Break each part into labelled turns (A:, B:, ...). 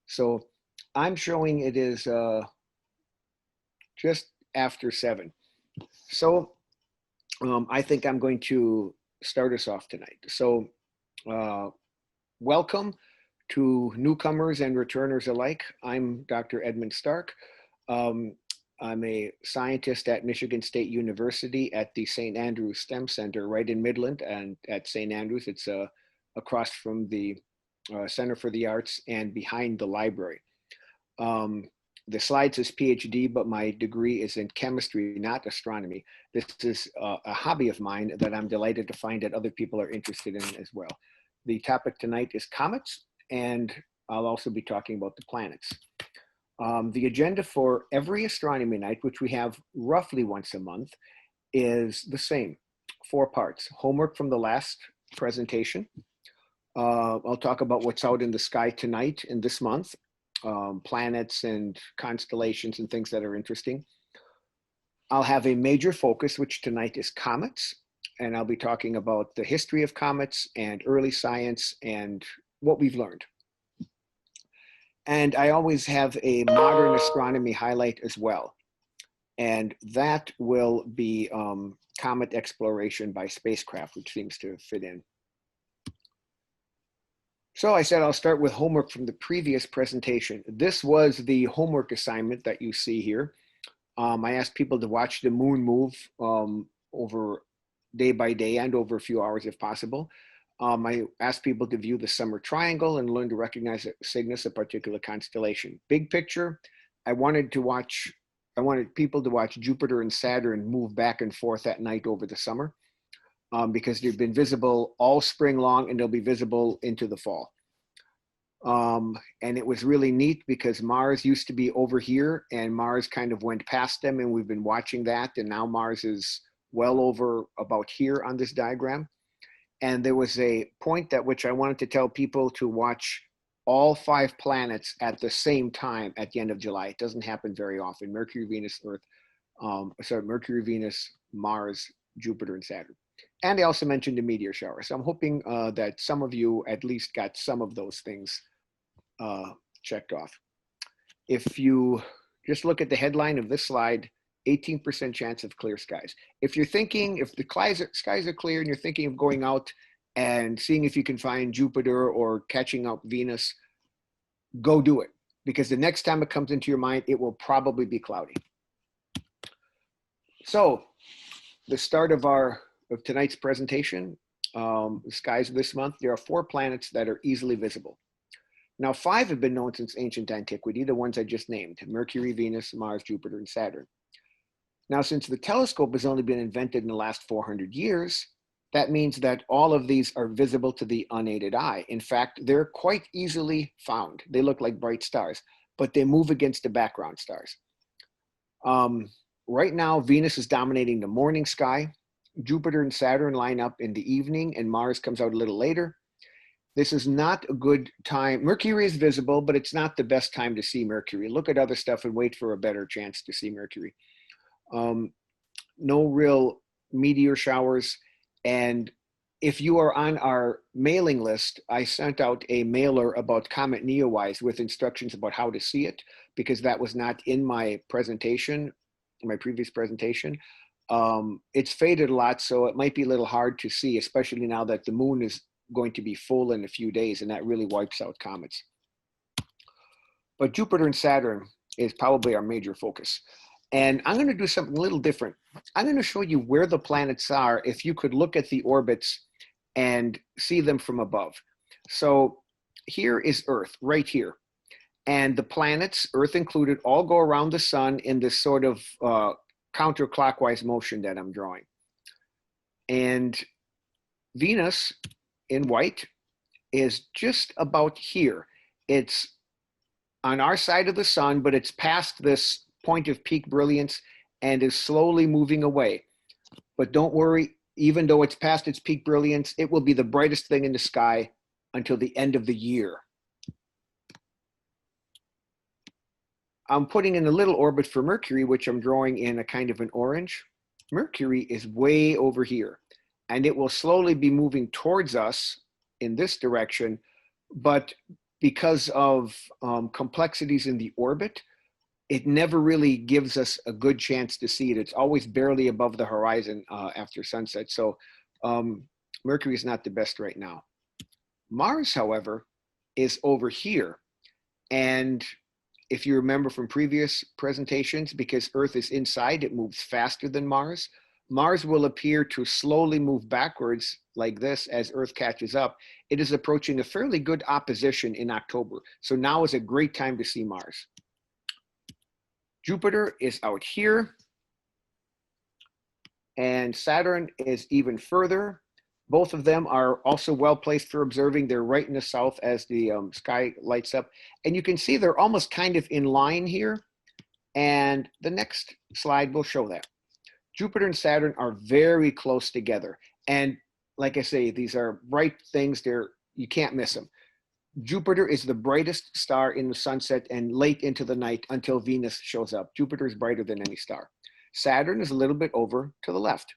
A: So I'm showing it is just after 7. So I think I'm going to start us off tonight. So welcome to newcomers and returners alike. I'm Dr. Edmund Stark. I'm a scientist at Michigan State University at the St. Andrews STEM Center right in Midland, and at St. Andrews. It's across from the Center for the Arts and behind the library. The slide says PhD, but my degree is in chemistry, not astronomy. This is a hobby of mine that I'm delighted to find that other people are interested in as well. The topic tonight is comets, and I'll also be talking about the planets. The agenda for every astronomy night, which we have roughly once a month, is the same. 4 parts. Homework from the last presentation. I'll talk about what's out in the sky tonight and this month, planets and constellations and things that are interesting. I'll have a major focus, which tonight is comets, and I'll be talking about the history of comets and early science and what we've learned. And I always have a modern astronomy highlight as well. And that will be comet exploration by spacecraft, which seems to fit in. So I said I'll start with homework from the previous presentation. This was the homework assignment that you see here. I asked people to watch the moon move over day by day and over a few hours if possible. I asked people to view the summer triangle and learn to recognize Cygnus, a particular constellation. Big picture, I wanted people to watch Jupiter and Saturn move back and forth at night over the summer because they've been visible all spring long and they'll be visible into the fall. And it was really neat because Mars used to be over here and Mars kind of went past them, and we've been watching that, and now Mars is well over about here on this diagram. And there was a point at which I wanted to tell people to watch all 5 planets at the same time at the end of July. It doesn't happen very often. Mercury, Venus, Mercury, Venus, Mars, Jupiter, and Saturn. And I also mentioned a meteor shower. So I'm hoping that some of you at least got some of those things checked off. If you just look at the headline of this slide, 18% chance of clear skies. If you're thinking, if the skies are clear and you're thinking of going out and seeing if you can find Jupiter or catching up Venus, go do it. Because the next time it comes into your mind, it will probably be cloudy. So the start of tonight's presentation, the skies this month, there are 4 planets that are easily visible. Now 5 have been known since ancient antiquity, the ones I just named: Mercury, Venus, Mars, Jupiter, and Saturn. Now, since the telescope has only been invented in the last 400 years, that means that all of these are visible to the unaided eye. In fact, they're quite easily found. They look like bright stars, but they move against the background stars. Right now, Venus is dominating the morning sky. Jupiter and Saturn line up in the evening, and Mars comes out a little later. This is not a good time. Mercury is visible, but it's not the best time to see Mercury. Look at other stuff and wait for a better chance to see Mercury. No real meteor showers. And if you are on our mailing list, I sent out a mailer about Comet NEOWISE with instructions about how to see it, because that was not in my presentation, my previous presentation. It's faded a lot, so it might be a little hard to see, especially now that the moon is going to be full in a few days, and that really wipes out comets. But Jupiter and Saturn is probably our major focus. And I'm going to do something a little different. I'm going to show you where the planets are if you could look at the orbits and see them from above. So here is Earth, right here. And the planets, Earth included, all go around the sun in this sort of counterclockwise motion that I'm drawing. And Venus, in white, is just about here. It's on our side of the sun, but it's past this point of peak brilliance and is slowly moving away. But don't worry, even though it's past its peak brilliance, it will be the brightest thing in the sky until the end of the year. I'm putting in a little orbit for Mercury, which I'm drawing in a kind of an orange. Mercury is way over here, and it will slowly be moving towards us in this direction, but because of complexities in the orbit, it never really gives us a good chance to see it. It's always barely above the horizon after sunset. So Mercury is not the best right now. Mars, however, is over here. And if you remember from previous presentations, because Earth is inside, it moves faster than Mars. Mars will appear to slowly move backwards like this as Earth catches up. It is approaching a fairly good opposition in October. So now is a great time to see Mars. Jupiter is out here, and Saturn is even further. Both of them are also well placed for observing. They're right in the south as the sky lights up. And you can see they're almost kind of in line here. And the next slide will show that. Jupiter and Saturn are very close together. And like I say, these are bright things. You can't miss them. Jupiter is the brightest star in the sunset and late into the night until Venus shows up. Jupiter is brighter than any star. Saturn is a little bit over to the left.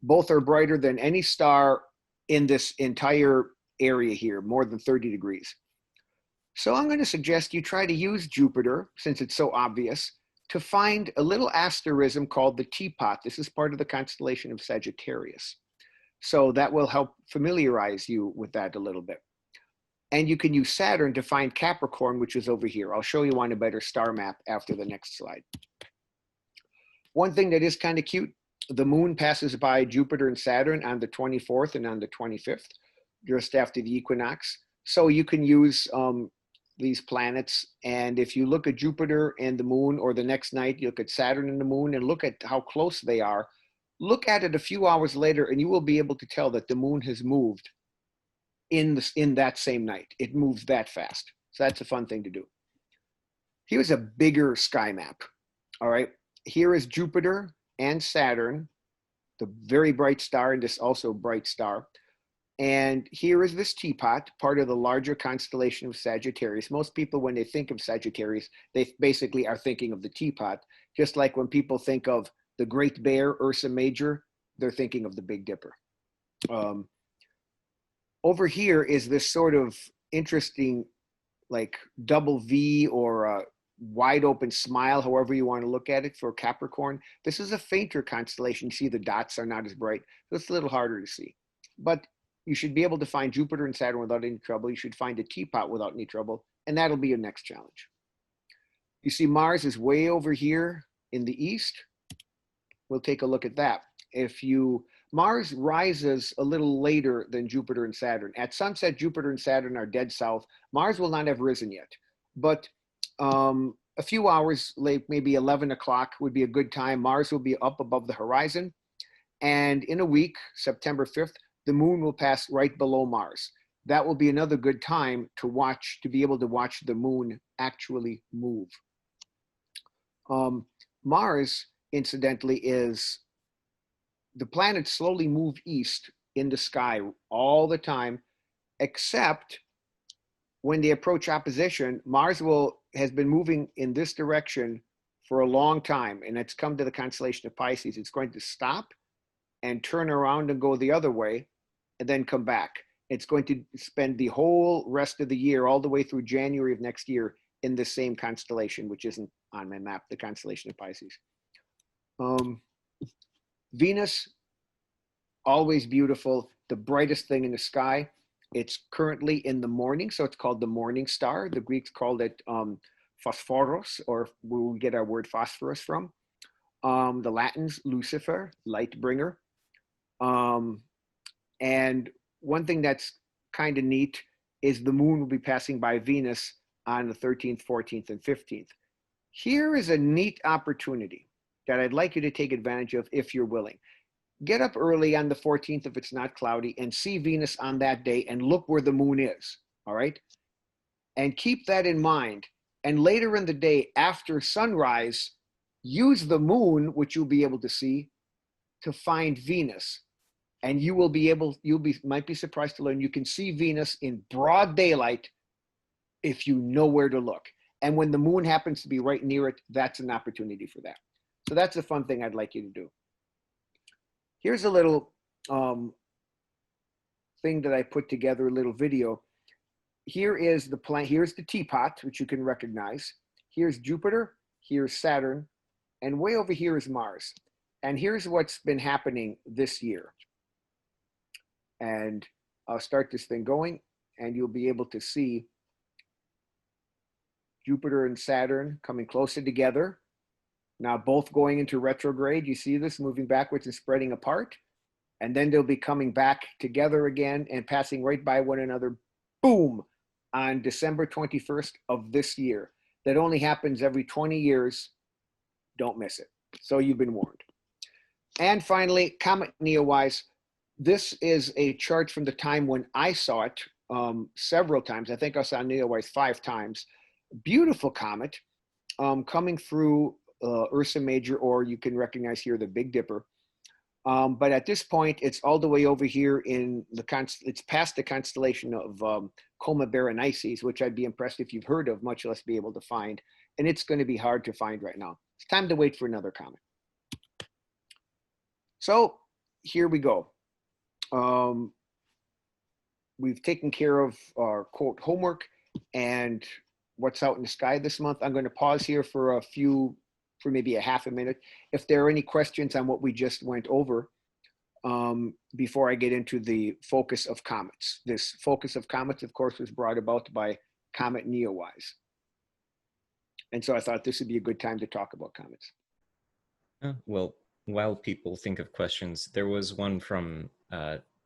A: Both are brighter than any star in this entire area here, more than 30 degrees. So I'm going to suggest you try to use Jupiter, since it's so obvious, to find a little asterism called the Teapot. This is part of the constellation of Sagittarius. So that will help familiarize you with that a little bit. And you can use Saturn to find Capricorn, which is over here. I'll show you on a better star map after the next slide. One thing that is kind of cute, the moon passes by Jupiter and Saturn on the 24th and on the 25th, just after the equinox. So you can use these planets. And if you look at Jupiter and the moon, or the next night, you look at Saturn and the moon and look at how close they are. Look at it a few hours later and you will be able to tell that the moon has moved in that same night. It moves that fast. So that's a fun thing to do. Here's a bigger sky map. All right. Here is Jupiter and Saturn, the very bright star, and this also bright star. And here is this Teapot, part of the larger constellation of Sagittarius. Most people, when they think of Sagittarius, they basically are thinking of the Teapot. Just like when people think of the Great Bear, Ursa Major, they're thinking of the Big Dipper. Over here is this sort of interesting, like double V or wide open smile, however you want to look at it, for Capricorn. This is a fainter constellation. You see the dots are not as bright, so it's a little harder to see. But you should be able to find Jupiter and Saturn without any trouble. You should find a Teapot without any trouble, and that'll be your next challenge. You see Mars is way over here in the east. We'll take a look at that. Mars rises a little later than Jupiter and Saturn. At sunset, Jupiter and Saturn are dead south. Mars will not have risen yet, but a few hours late, maybe 11 o'clock would be a good time. Mars will be up above the horizon. And in a week, September 5th, the moon will pass right below Mars. That will be another good time to be able to watch the moon actually move. Mars, incidentally, the planets slowly move east in the sky all the time, except when they approach opposition. Mars has been moving in this direction for a long time, and it's come to the constellation of Pisces. It's going to stop and turn around and go the other way and then come back. It's going to spend the whole rest of the year, all the way through January of next year, in the same constellation, which isn't on my map, the constellation of Pisces. Venus, always beautiful, the brightest thing in the sky. It's currently in the morning, so it's called the morning star. The Greeks called it phosphoros, or where we get our word phosphorus from. The Latins, Lucifer, light bringer. And one thing that's kind of neat is the moon will be passing by Venus on the 13th, 14th, and 15th. Here is a neat opportunity that I'd like you to take advantage of if you're willing. Get up early on the 14th if it's not cloudy and see Venus on that day and look where the moon is, all right? And keep that in mind. And later in the day, after sunrise, use the moon, which you'll be able to see, to find Venus. And you will be able, might be surprised to learn, you can see Venus in broad daylight if you know where to look. And when the moon happens to be right near it, that's an opportunity for that. So that's a fun thing I'd like you to do. Here's a little thing that I put together, a little video. here is the planet. Here's the teapot, which you can recognize. Here's Jupiter. Here's Saturn, and way over here is Mars. And here's what's been happening this year. And I'll start this thing going, and you'll be able to see Jupiter and Saturn coming closer together. Now both going into retrograde. You see this moving backwards and spreading apart. And then they'll be coming back together again and passing right by one another, boom, on December 21st of this year. That only happens every 20 years. Don't miss it. So you've been warned. And finally, Comet NEOWISE. This is a chart from the time when I saw it several times. I think I saw NEOWISE 5 times. Beautiful comet coming through Ursa Major, or you can recognize here the Big Dipper. But at this point, it's all the way over here in it's past the constellation of Coma Berenices, which I'd be impressed if you've heard of, much less be able to find. And it's going to be hard to find right now. It's time to wait for another comet. So here we go. We've taken care of our quote homework and what's out in the sky this month. I'm going to pause here for maybe a half a minute. If there are any questions on what we just went over, before I get into the focus of comets. This focus of comets, of course, was brought about by Comet NEOWISE. And so I thought this would be a good time to talk about comets.
B: Well, while people think of questions, there was one from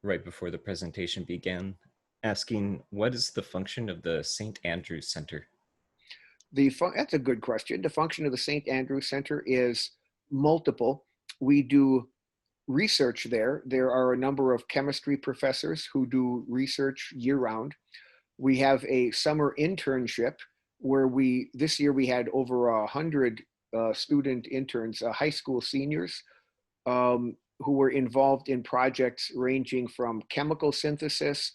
B: right before the presentation began asking, what is the function of the St. Andrews Center?
A: That's a good question. The function of the St. Andrews Center is multiple. We do research there. There are a number of chemistry professors who do research year-round. We have a summer internship where this year we had over 100 student interns, high school seniors, who were involved in projects ranging from chemical synthesis,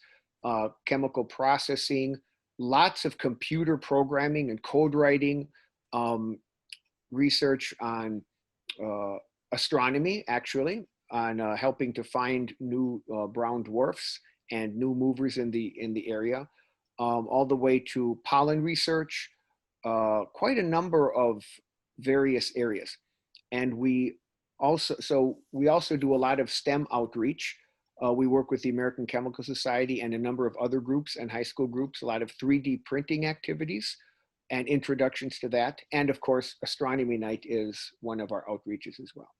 A: chemical processing, lots of computer programming and code writing, research on astronomy, actually, on helping to find new brown dwarfs and new movers in the area, all the way to pollen research, quite a number of various areas. And we also do a lot of STEM outreach. We work with the American Chemical Society and a number of other groups and high school groups, a lot of 3D printing activities and introductions to that. And of course, Astronomy Night is one of our outreaches as well.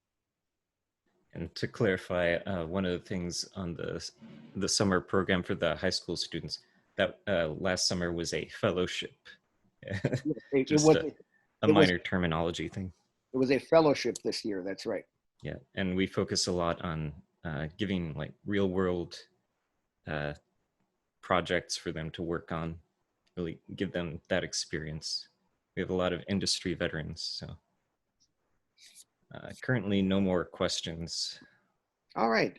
B: And to clarify, one of the things on the summer program for the high school students, that last summer was a fellowship. Just a minor terminology thing.
A: It was a fellowship this year, that's right.
B: Yeah, and we focus a lot on giving like real world projects for them to work on, really give them that experience. We have a lot of industry veterans, so currently no more questions.
A: All right,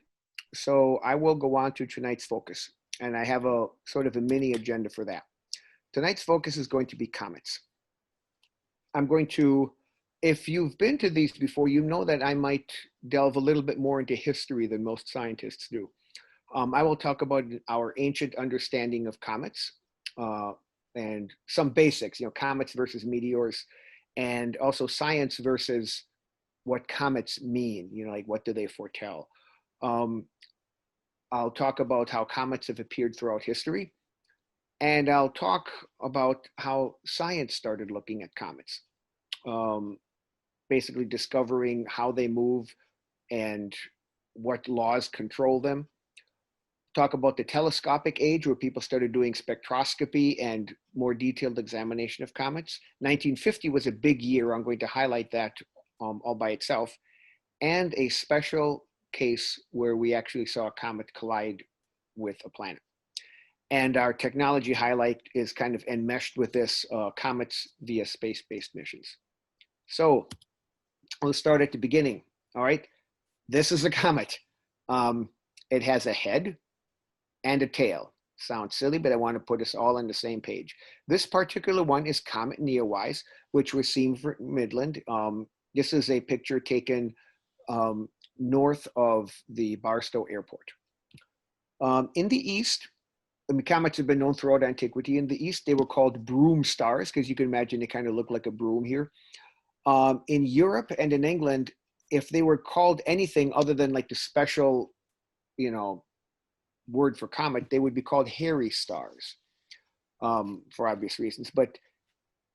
A: so I will go on to tonight's focus, and I have a sort of a mini agenda for that. Tonight's focus is going to be comets. I'm going to, if you've been to these before, you know that I might delve a little bit more into history than most scientists do. I will talk about our ancient understanding of comets and some basics, comets versus meteors, and also science versus what comets mean, like what do they foretell. I'll talk about how comets have appeared throughout history, and I'll talk about how science started looking at comets, basically discovering how they move and what laws control them. Talk about the telescopic age, where people started doing spectroscopy and more detailed examination of comets. 1950 was a big year. I'm going to highlight that all by itself. And a special case where we actually saw a comet collide with a planet. And our technology highlight is kind of enmeshed with this, comets via space-based missions. So let's start at the beginning, all right? This is a comet. It has a head and a tail. Sounds silly, but I want to put us all on the same page. This particular one is Comet NEOWISE, which was seen from Midland. This is a picture taken north of the Barstow Airport. In the east, I mean, comets have been known throughout antiquity. In the East, they were called broom stars because you can imagine they kind of look like a broom here. In Europe and in England, if they were called anything other than like the special, you know, word for comet, they would be called hairy stars for obvious reasons. But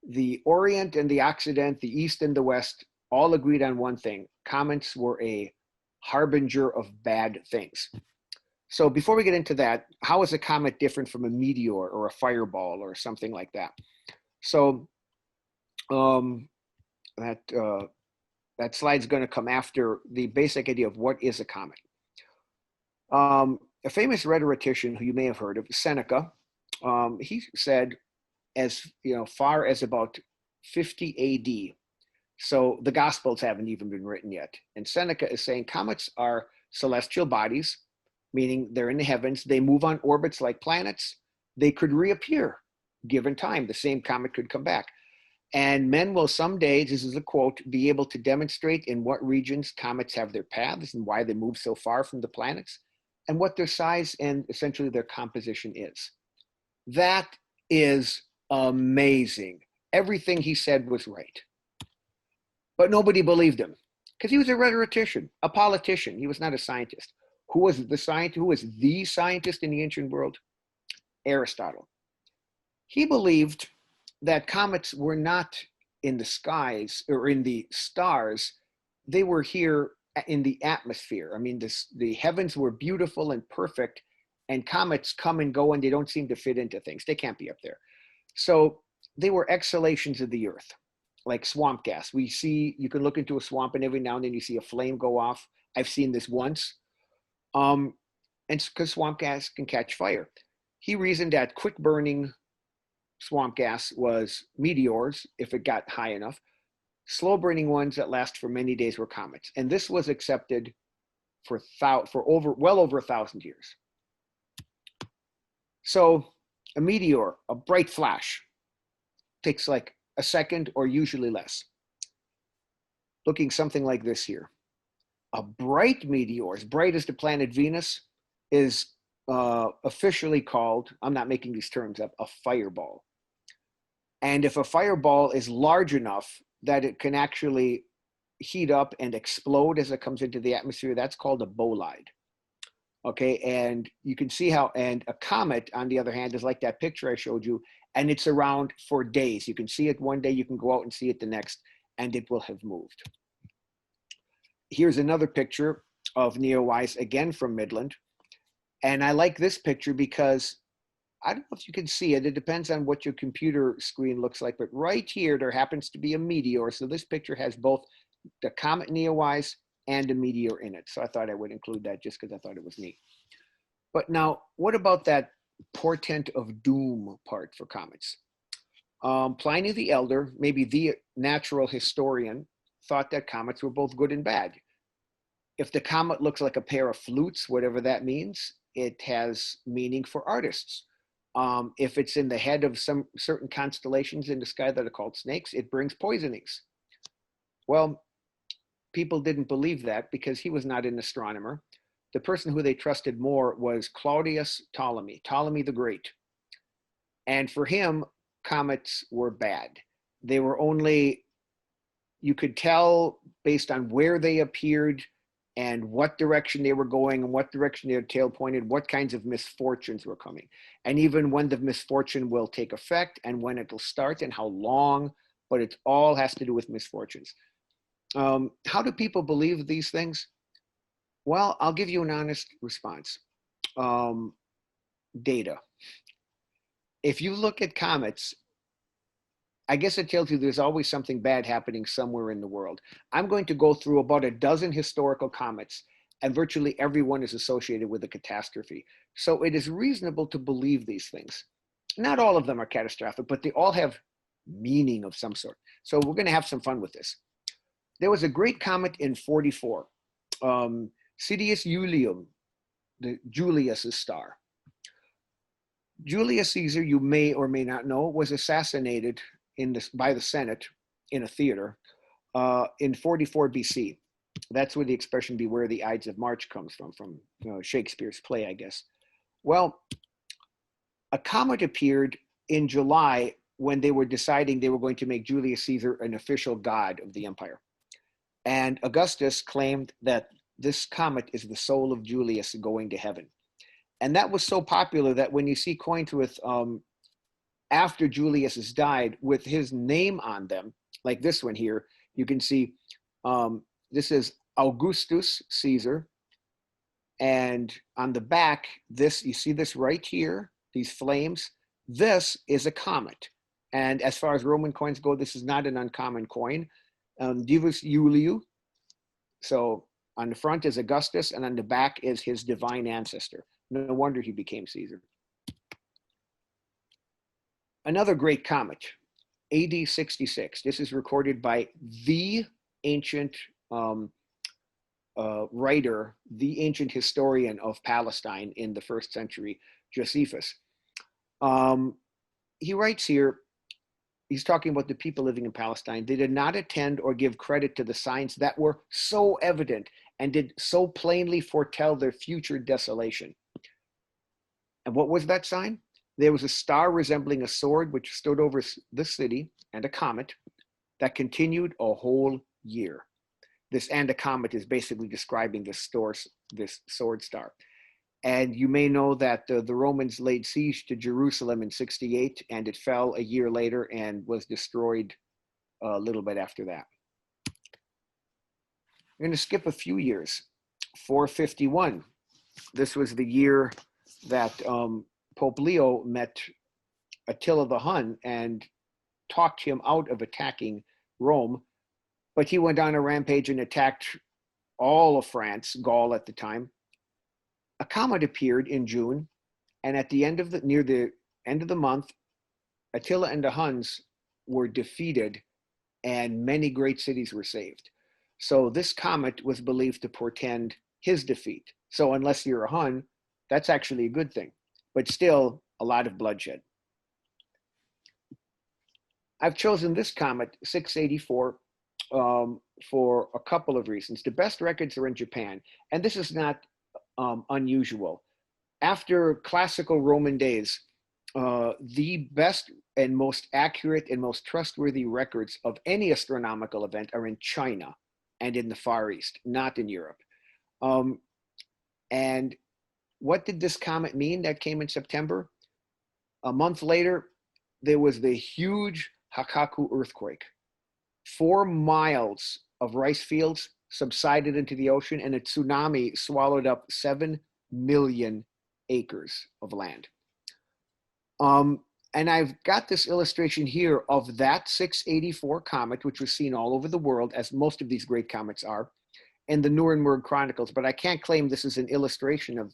A: the Orient and the Occident, the East and the West, all agreed on one thing: comets were a harbinger of bad things. So before we get into that, how is a comet different from a meteor or a fireball or something like that? So um, that that slide's going to come after the basic idea of what is a comet. A famous rhetorician who you may have heard of, Seneca, he said, as far as about 50 AD. So the Gospels haven't even been written yet. And Seneca is saying comets are celestial bodies, meaning they're in the heavens. They move on orbits like planets. They could reappear given time. The same comet could come back. And men will someday, this is a quote, be able to demonstrate in what regions comets have their paths and why they move so far from the planets and what their size and essentially their composition is. That is amazing. Everything he said was right. But nobody believed him because he was a rhetorician, a politician. He was not a scientist. Who was the scientist? Who was the scientist in the ancient world? Aristotle. He believed that comets were not in the skies or in the stars. They were here in the atmosphere. I mean, the heavens were beautiful and perfect, and comets come and go, and they don't seem to fit into things. They can't be up there. So they were exhalations of the earth, like swamp gas. You can look into a swamp, and every now and then you see a flame go off. I've seen this once. And because swamp gas can catch fire. He reasoned that quick burning swamp gas was meteors if it got high enough. Slow burning ones that last for many days were comets. And this was accepted for well over 1,000 years. So a meteor, a bright flash, takes like a second or usually less. Looking something like this here. A bright meteor, as bright as the planet Venus, is officially called, I'm not making these terms up, a fireball. And if a fireball is large enough that it can actually heat up and explode as it comes into the atmosphere, that's called a bolide. Okay, and you can see how, and a comet, on the other hand, is like that picture I showed you, and it's around for days. You can see it one day, you can go out and see it the next, and it will have moved. Here's another picture of NEOWISE, again from Midland. And I like this picture because I don't know if you can see it. It depends on what your computer screen looks like. But right here, there happens to be a meteor. So this picture has both the Comet NEOWISE and a meteor in it. So I thought I would include that just because I thought it was neat. But now, what about that portent of doom part for comets? Pliny the Elder, maybe the natural historian, thought that comets were both good and bad. If the comet looks like a pair of flutes, whatever that means, it has meaning for artists. If it's in the head of some certain constellations in the sky that are called snakes, it brings poisonings. Well, people didn't believe that because he was not an astronomer. The person who they trusted more was Claudius Ptolemy, Ptolemy the Great. And for him, comets were bad. They were only, you could tell based on where they appeared and what direction they were going and what direction their tail pointed, what kinds of misfortunes were coming. And even when the misfortune will take effect and when it will start and how long, but it all has to do with misfortunes. How do people believe these things? Well, I'll give you an honest response. Data. If you look at comets, I guess it tells you there's always something bad happening somewhere in the world. I'm going to go through about a dozen historical comets, and virtually everyone is associated with a catastrophe. So it is reasonable to believe these things. Not all of them are catastrophic, but they all have meaning of some sort. So we're going to have some fun with this. There was a great comet in 44, Citius Iulium, Julius's star. Julius Caesar, you may or may not know, was assassinated by the Senate in a theater in 44 BC. That's where the expression "beware the Ides of March" comes from Shakespeare's play, I guess. Well, A comet appeared in July when they were deciding they were going to make Julius Caesar an official god of the empire. And Augustus claimed that this comet is the soul of Julius going to heaven. And that was so popular that when you see coins with after Julius has died with his name on them, like this one here, you can see this is Augustus Caesar. And on the back, this, you see this right here, these flames, this is a comet. And as far as Roman coins go, this is not an uncommon coin. Divus Iuliu. So on the front is Augustus, and on the back is his divine ancestor. No wonder he became Caesar. Another great comet, AD 66. This is recorded by the ancient writer, the ancient historian of Palestine in the 1st century, Josephus. He writes here, he's talking about the people living in Palestine. They did not attend or give credit to the signs that were so evident and did so plainly foretell their future desolation. And what was that sign? There was a star resembling a sword which stood over the city, and a comet that continued a whole year. This and a comet is basically describing this sword star. And you may know that the Romans laid siege to Jerusalem in 68, and it fell a year later and was destroyed a little bit after that. I'm going to skip a few years. 451. This was the year that Pope Leo met Attila the Hun and talked him out of attacking Rome. But he went on a rampage and attacked all of France, Gaul at the time. A comet appeared in June, and at the end of near the end of the month, Attila and the Huns were defeated, and many great cities were saved. So this comet was believed to portend his defeat. So unless you're a Hun, that's actually a good thing, but still a lot of bloodshed. I've chosen this comet, 684, for a couple of reasons. The best records are in Japan, and this is not unusual. After classical Roman days, the best and most accurate and most trustworthy records of any astronomical event are in China and in the Far East, not in Europe. And what did this comet mean that came in September? A month later, there was the huge Hakaku earthquake. 4 miles of rice fields subsided into the ocean, and a tsunami swallowed up 7 million acres of land. And I've got this illustration here of that 684 comet, which was seen all over the world, as most of these great comets are, in the Nuremberg Chronicles. But I can't claim this is an illustration of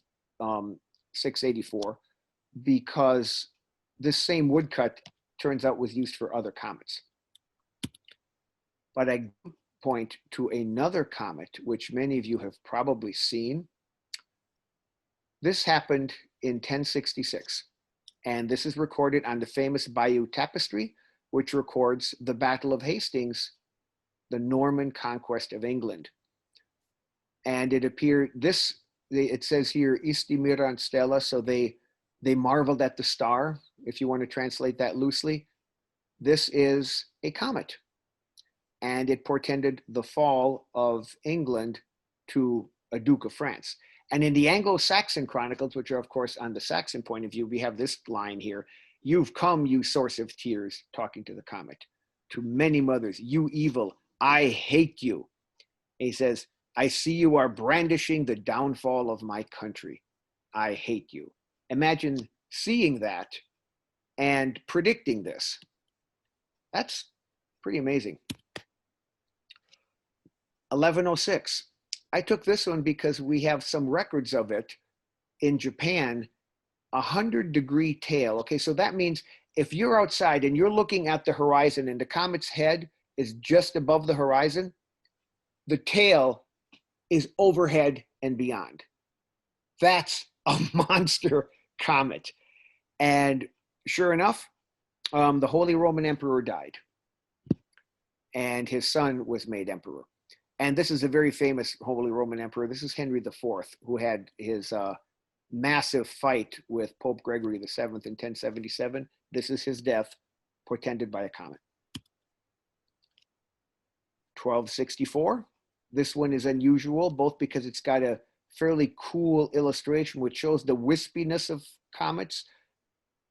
A: 684 because this same woodcut turns out was used for other comets. But I point to another comet, which many of you have probably seen. This happened in 1066, and this is recorded on the famous Bayeux Tapestry, which records the Battle of Hastings, the Norman conquest of England. And it appeared, it says here, Isti Mirant Stella, so they marveled at the star, if you want to translate that loosely. This is a comet, and it portended the fall of England to a Duke of France. And in the Anglo-Saxon Chronicles, which are, of course, on the Saxon point of view, we have this line here: "You've come, you source of tears," talking to the comet, "to many mothers, you evil, I hate you." And he says, "I see you are brandishing the downfall of my country. I hate you." Imagine seeing that and predicting this. That's pretty amazing. 1106. I took this one because we have some records of it in Japan, 100-degree tail. Okay, so that means if you're outside and you're looking at the horizon and the comet's head is just above the horizon, the tail is overhead and beyond. That's a monster comet. And sure enough, the Holy Roman Emperor died, and his son was made emperor. And this is a very famous Holy Roman Emperor. This is Henry IV, who had his massive fight with Pope Gregory VII in 1077. This is his death, portended by a comet. 1264. This one is unusual, both because it's got a fairly cool illustration which shows the wispiness of comets,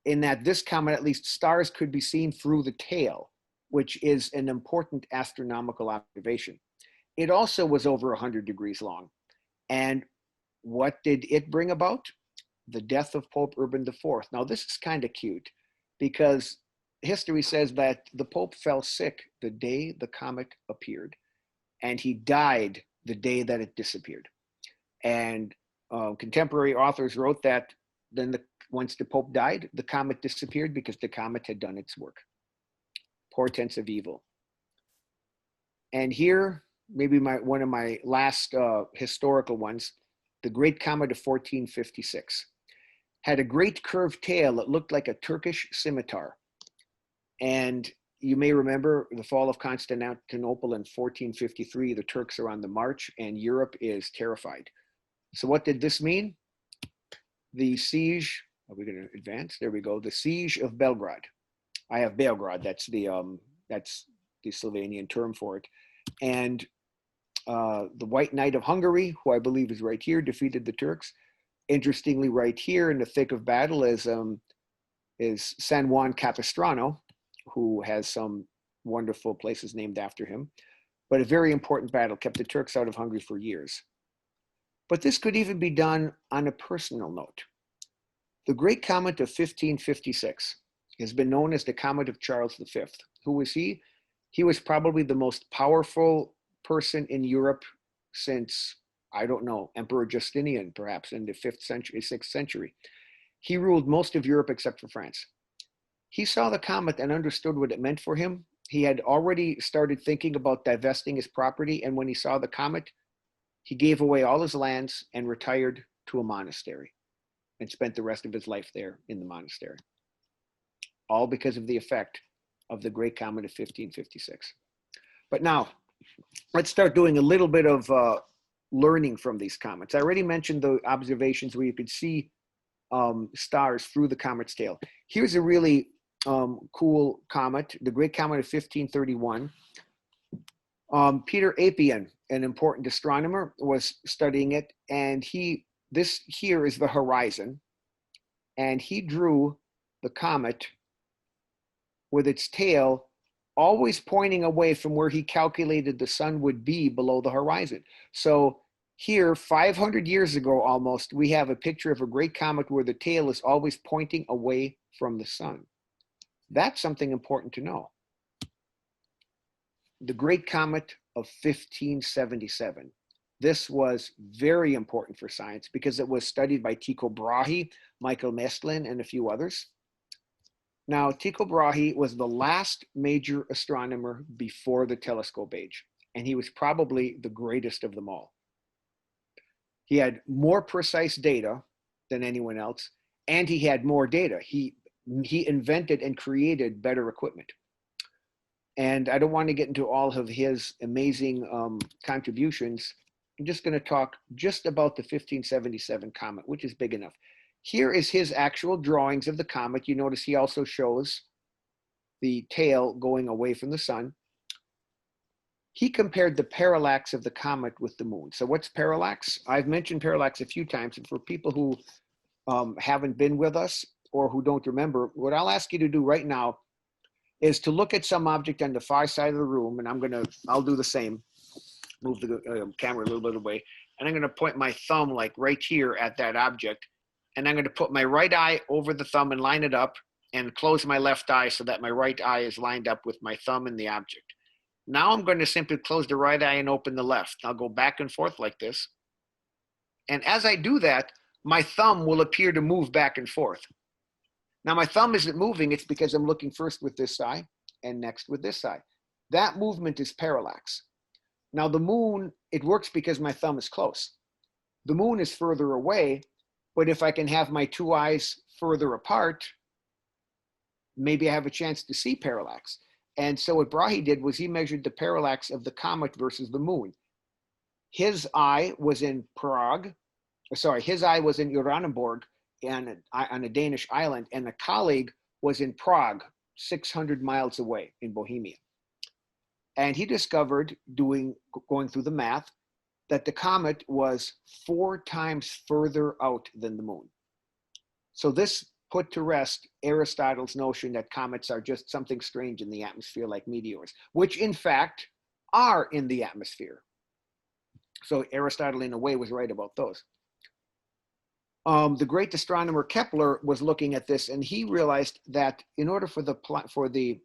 A: in that this comet, at least stars could be seen through the tail, which is an important astronomical observation. It also was over 100 degrees long. And what did it bring about? The death of Pope Urban IV. Now, this is kind of cute because history says that the Pope fell sick the day the comet appeared, and he died the day that it disappeared. And contemporary authors wrote that then once the Pope died, the comet disappeared because the comet had done its work. Portents of evil. And here, maybe one of my last historical ones, the Great Comet of 1456. Had a great curved tail that looked like a Turkish scimitar. And you may remember the fall of Constantinople in 1453. The Turks are on the march and Europe is terrified. So what did this mean? The siege, are we going to advance? There we go. The siege of Belgrade. I have Belgrade, that's the Slovenian term for it. And the White Knight of Hungary, who I believe is right here, defeated the Turks. Interestingly, right here in the thick of battle is San Juan Capistrano, who has some wonderful places named after him. But a very important battle, kept the Turks out of Hungary for years. But this could even be done on a personal note. The Great Comet of 1556 has been known as the Comet of Charles V. Who was he? He was probably the most powerful person in Europe since, I don't know, Emperor Justinian, perhaps in the 5th century, 6th century. He ruled most of Europe except for France. He saw the comet and understood what it meant for him. He had already started thinking about divesting his property, and when he saw the comet, he gave away all his lands and retired to a monastery and spent the rest of his life there in the monastery. All because of the effect of the Great Comet of 1556. But now, let's start doing a little bit of learning from these comets. I already mentioned the observations where you could see stars through the comet's tail. Here's a really cool comet, the Great Comet of 1531. Peter Apian, an important astronomer, was studying it, and this here is the horizon, and he drew the comet with its tail always pointing away from where he calculated the sun would be below the horizon. So here, 500 years ago almost, we have a picture of a great comet where the tail is always pointing away from the sun. That's something important to know. The Great Comet of 1577. This was very important for science because it was studied by Tycho Brahe, Michael Mestlin, and a few others. Now, Tycho Brahe was the last major astronomer before the telescope age, and he was probably the greatest of them all. He had more precise data than anyone else, and he had more data. He invented and created better equipment. And I don't want to get into all of his amazing contributions. I'm just going to talk just about the 1577 comet, which is big enough. Here is his actual drawings of the comet. You notice he also shows the tail going away from the sun. He compared the parallax of the comet with the moon. So what's parallax? I've mentioned parallax a few times, and for people who haven't been with us or who don't remember, what I'll ask you to do right now is to look at some object on the far side of the room, and I'll do the same. Move the camera a little bit away, and I'm going to point my thumb like right here at that object, and I'm going to put my right eye over the thumb and line it up, and close my left eye so that my right eye is lined up with my thumb and the object. Now I'm going to simply close the right eye and open the left. I'll go back and forth like this, and as I do that, my thumb will appear to move back and forth. Now my thumb isn't moving, it's because I'm looking first with this eye and next with this eye. That movement is parallax. Now the moon, it works because my thumb is close. The moon is further away, but if I can have my two eyes further apart, maybe I have a chance to see parallax. And so what Brahe did was he measured the parallax of the comet versus the moon. His eye was in Prague, sorry, his eye was in Uraniborg and on a Danish island, and a colleague was in Prague, 600 miles away in Bohemia. And he discovered, going through the math, that the comet was 4 times further out than the moon. So this put to rest Aristotle's notion that comets are just something strange in the atmosphere like meteors, which in fact are in the atmosphere. So Aristotle, in a way, was right about those. The great astronomer Kepler was looking at this, and he realized that in order for the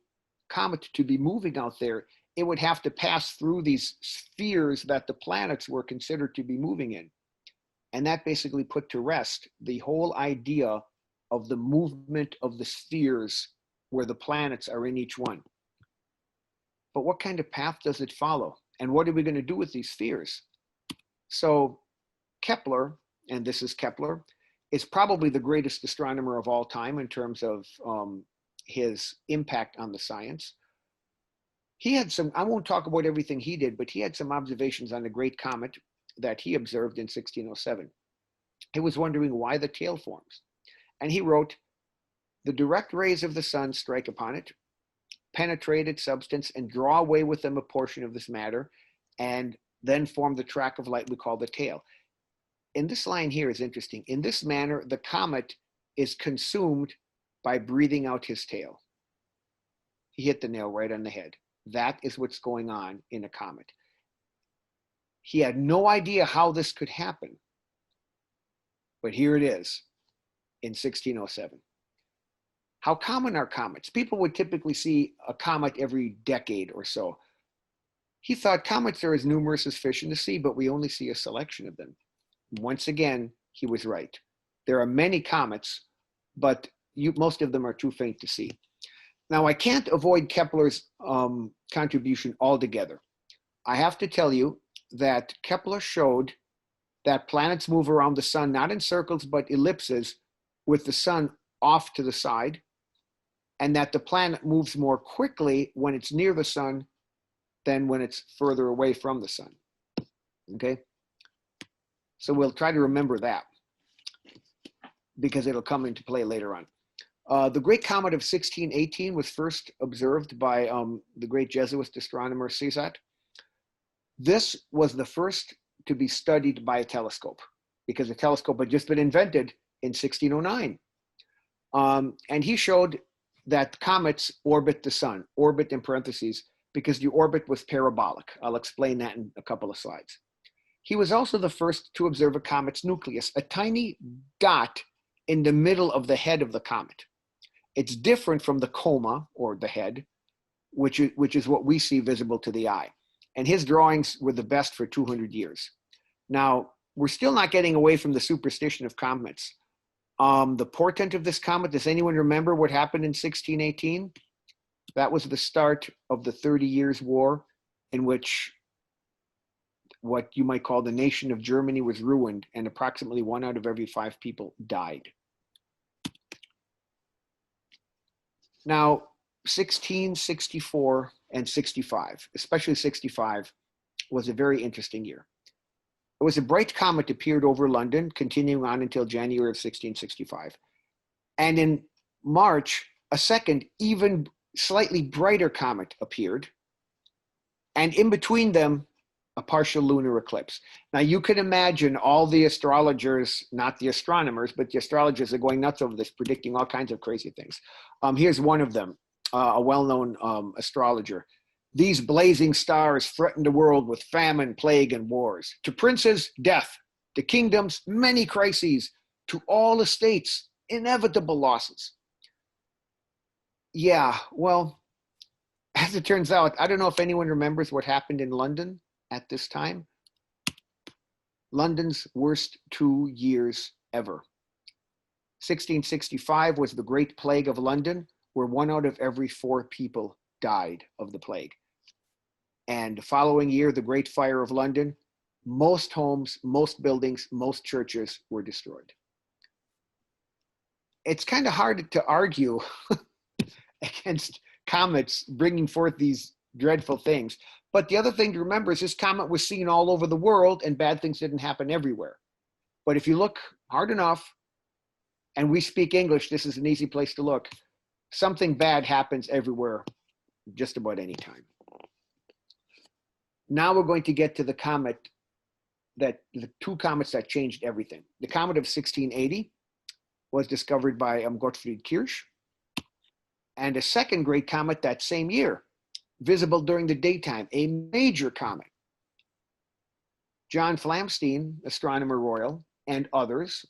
A: comet to be moving out there, it would have to pass through these spheres that the planets were considered to be moving in. And that basically put to rest the whole idea of the movement of the spheres where the planets are in each one. But what kind of path does it follow? And what are we going to do with these spheres? So Kepler, and this is Kepler, is probably the greatest astronomer of all time in terms of his impact on the science. He had some, I won't talk about everything he did, but he had some observations on the great comet that he observed in 1607. He was wondering why the tail forms. And he wrote, "The direct rays of the sun strike upon it, penetrate its substance, and draw away with them a portion of this matter, and then form the track of light we call the tail." In this line here is interesting. In this manner, the comet is consumed by breathing out his tail. He hit the nail right on the head. That is what's going on in a comet. He had no idea how this could happen, but here it is in 1607. How common are comets? People would typically see a comet every decade or so. He thought comets are as numerous as fish in the sea, but we only see a selection of them. Once again, he was right. There are many comets, but most of them are too faint to see. Now, I can't avoid Kepler's contribution altogether. I have to tell you that Kepler showed that planets move around the sun, not in circles, but ellipses, with the sun off to the side, and that the planet moves more quickly when it's near the sun than when it's further away from the sun. Okay? So we'll try to remember that because it'll come into play later on. The great comet of 1618 was first observed by the great Jesuit astronomer Cesat. This was the first to be studied by a telescope because a telescope had just been invented in 1609. And he showed that comets orbit the sun, orbit in parentheses, because the orbit was parabolic. I'll explain that in a couple of slides. He was also the first to observe a comet's nucleus, a tiny dot in the middle of the head of the comet. It's different from the coma, or the head, which is what we see visible to the eye. And his drawings were the best for 200 years. Now, we're still not getting away from the superstition of comets. The portent of this comet, does anyone remember what happened in 1618? That was the start of the 30 Years' War, in which what you might call the nation of Germany was ruined, and approximately 1 out of every 5 people died. Now, 1664 and 65, especially 65, was a very interesting year. It was a bright comet appeared over London, continuing on until January of 1665. And in March, a second, even slightly brighter comet appeared. And in between them, a partial lunar eclipse. Now, you can imagine all the astrologers, not the astronomers, but the astrologers are going nuts over this, predicting all kinds of crazy things. Here's one of them, a well-known astrologer. "These blazing stars threaten the world with famine, plague, and wars. To princes, death. To kingdoms, many crises. To all estates, inevitable losses." Yeah, well, as it turns out, I don't know if anyone remembers what happened in London at this time. London's worst 2 years ever. 1665 was the Great Plague of London, where 1 out of every 4 people died of the plague. And the following year, the Great Fire of London, most homes, most buildings, most churches were destroyed. It's kind of hard to argue against comets bringing forth these dreadful things. But the other thing to remember is this comet was seen all over the world, and bad things didn't happen everywhere. But if you look hard enough, and we speak English, this is an easy place to look. Something bad happens everywhere, just about any time. Now we're going to get to the two comets that changed everything. The comet of 1680 was discovered by Gottfried Kirch, and a second great comet that same year, visible during the daytime, a major comet. John Flamsteed, astronomer royal, and others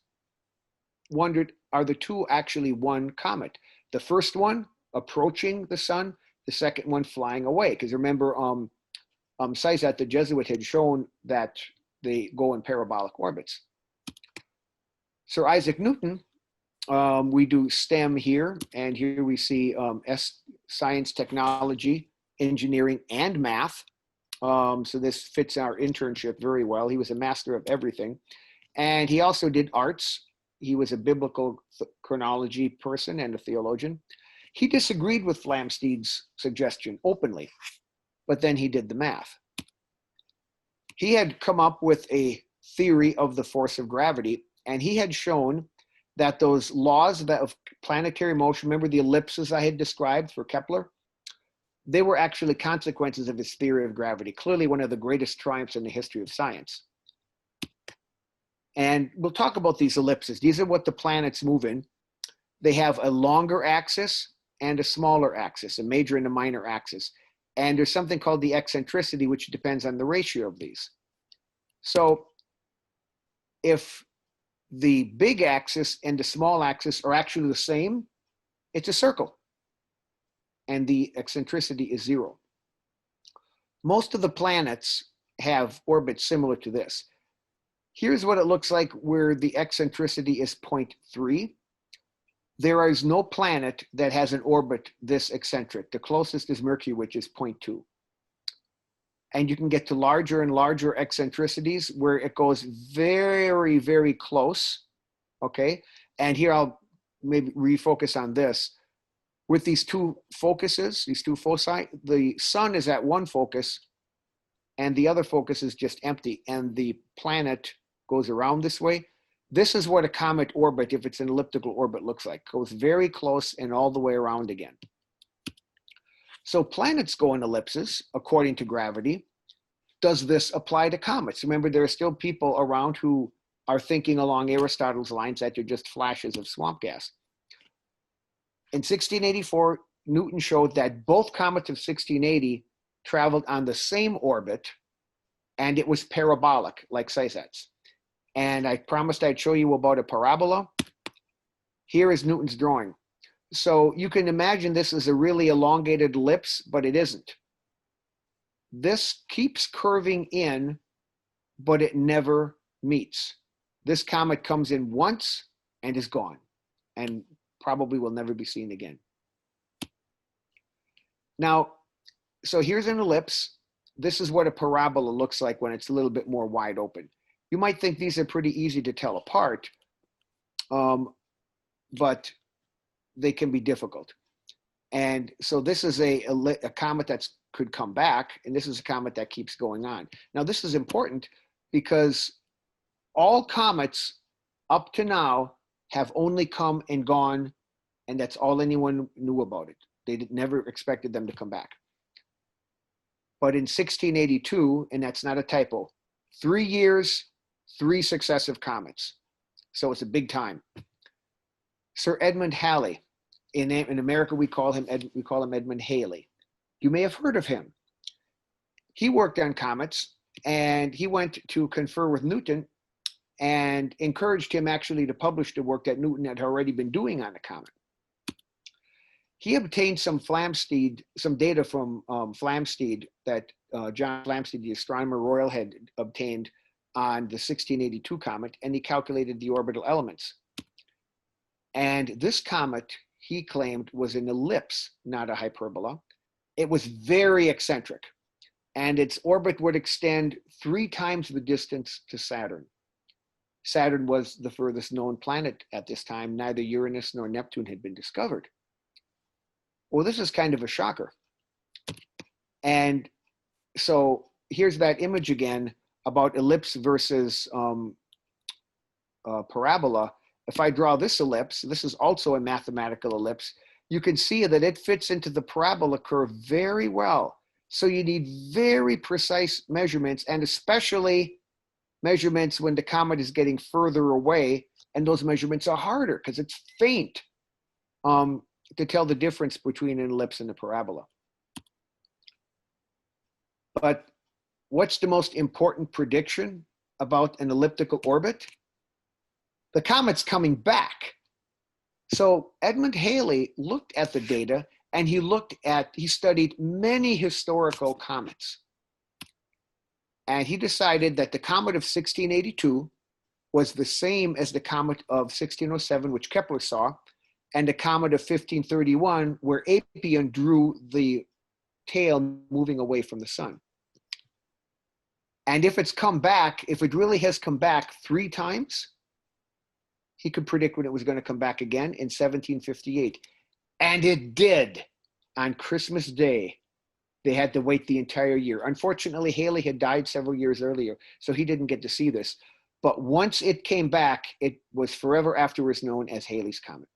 A: wondered, are the two actually one comet? The first one approaching the sun, the second one flying away. Because remember, Cysat, the Jesuit, had shown that they go in parabolic orbits. Sir Isaac Newton, we do STEM here, and here we see science, technology, engineering, and math. So this fits our internship very well. He was a master of everything. And he also did arts. He was a biblical chronology person and a theologian. He disagreed with Flamsteed's suggestion openly, but then he did the math. He had come up with a theory of the force of gravity, and he had shown that those laws of planetary motion, remember the ellipses I had described for Kepler? They were actually consequences of his theory of gravity, clearly one of the greatest triumphs in the history of science. And we'll talk about these ellipses. These are what the planets move in. They have a longer axis and a smaller axis, a major and a minor axis. And there's something called the eccentricity, which depends on the ratio of these. So if the big axis and the small axis are actually the same, it's a circle. And the eccentricity is 0. Most of the planets have orbits similar to this. Here's what it looks like where the eccentricity is 0.3. There is no planet that has an orbit this eccentric. The closest is Mercury, which is 0.2. And you can get to larger and larger eccentricities where it goes very, very close, okay? And here I'll maybe refocus on this. With these two focuses, these two foci, the sun is at one focus and the other focus is just empty, and the planet goes around this way. This is what a comet orbit, if it's an elliptical orbit, looks like. It goes very close and all the way around again. So planets go in ellipses according to gravity. Does this apply to comets? Remember, there are still people around who are thinking along Aristotle's lines that they're just flashes of swamp gas. In 1684, Newton showed that both comets of 1680 traveled on the same orbit, and it was parabolic, like Cysat's. And I promised I'd show you about a parabola. Here is Newton's drawing. So you can imagine this is a really elongated ellipse, but it isn't. This keeps curving in, but it never meets. This comet comes in once and is gone, and probably will never be seen again. Now, so here's an ellipse. This is what a parabola looks like when it's a little bit more wide open. You might think these are pretty easy to tell apart, but they can be difficult. And so this is a comet that could come back, and this is a comet that keeps going on. Now, this is important because all comets up to now have only come and gone, and that's all anyone knew about it. They never expected them to come back. But in 1682, and that's not a typo, 3 years, 3 successive comets. So it's a big time. Sir Edmund Halley, in America we call him Edmund Halley. You may have heard of him. He worked on comets, and he went to confer with Newton and encouraged him actually to publish the work that Newton had already been doing on the comet. He obtained some data from Flamsteed that John Flamsteed, the astronomer royal, had obtained on the 1682 comet, and he calculated the orbital elements. And this comet, he claimed, was an ellipse, not a hyperbola. It was very eccentric, and its orbit would extend 3 times the distance to Saturn. Saturn was the furthest known planet at this time. Neither Uranus nor Neptune had been discovered. Well, this is kind of a shocker. And so here's that image again about ellipse versus parabola, if I draw this ellipse, this is also a mathematical ellipse, you can see that it fits into the parabola curve very well. So you need very precise measurements, and especially measurements when the comet is getting further away, and those measurements are harder because it's faint to tell the difference between an ellipse and a parabola. But what's the most important prediction about an elliptical orbit? The comet's coming back. So Edmund Halley looked at the data, and he studied many historical comets. And he decided that the comet of 1682 was the same as the comet of 1607, which Kepler saw, and the comet of 1531, where Apian drew the tail moving away from the sun. And if it's come back, if it really has come back 3 times, he could predict when it was going to come back again in 1758. And it did. On Christmas Day, they had to wait the entire year. Unfortunately, Halley had died several years earlier, so he didn't get to see this. But once it came back, it was forever afterwards known as Halley's Comet.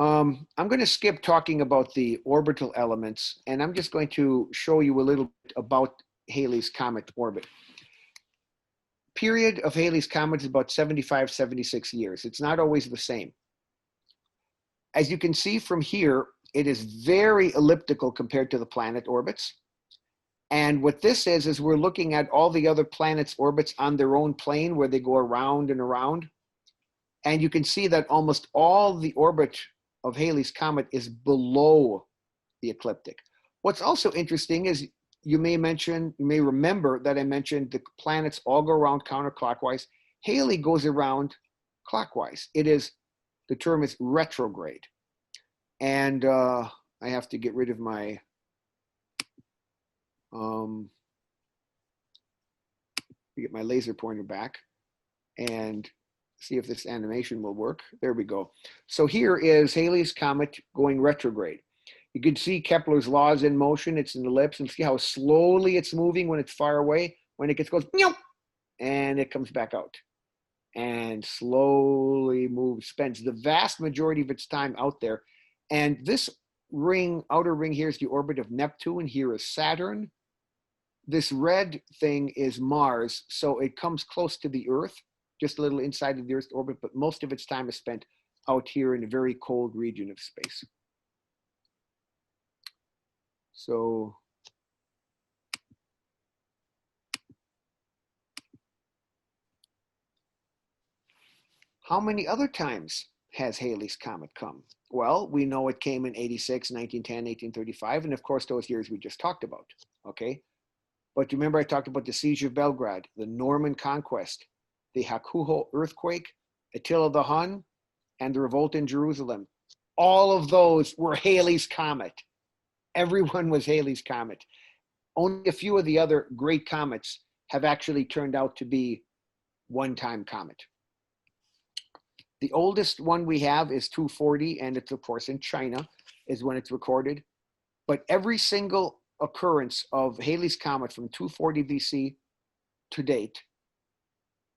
A: I'm going to skip talking about the orbital elements, and I'm just going to show you a little bit about Halley's Comet orbit. Period of Halley's Comet is about 75, 76 years. It's not always the same. As you can see from here, it is very elliptical compared to the planet orbits. And what this is we're looking at all the other planets' orbits on their own plane where they go around and around. And you can see that almost all the orbit of Halley's Comet is below the ecliptic. What's also interesting is you may remember that I mentioned the planets all go around counterclockwise. Halley goes around clockwise. The term is retrograde. And I have to get rid of my get my laser pointer back and see if this animation will work. There we go. So here is Halley's Comet going retrograde. You can see Kepler's law is in motion. It's an ellipse, and see how slowly it's moving when it's far away. When it goes, and it comes back out. And slowly spends the vast majority of its time out there. And this outer ring here is the orbit of Neptune. Here is Saturn. This red thing is Mars. So it comes close to the Earth, just a little inside of the Earth's orbit, but most of its time is spent out here in a very cold region of space. So how many other times has Halley's Comet come? Well, we know it came in 86, 1910, 1835, and of course those years we just talked about, okay? But remember I talked about the Siege of Belgrade, the Norman Conquest, the Hakuho earthquake, Attila the Hun, and the revolt in Jerusalem. All of those were Halley's Comet. Everyone was Halley's Comet. Only a few of the other great comets have actually turned out to be one-time comet. The oldest one we have is 240, and it's of course in China is when it's recorded. But every single occurrence of Halley's Comet from 240 BC to date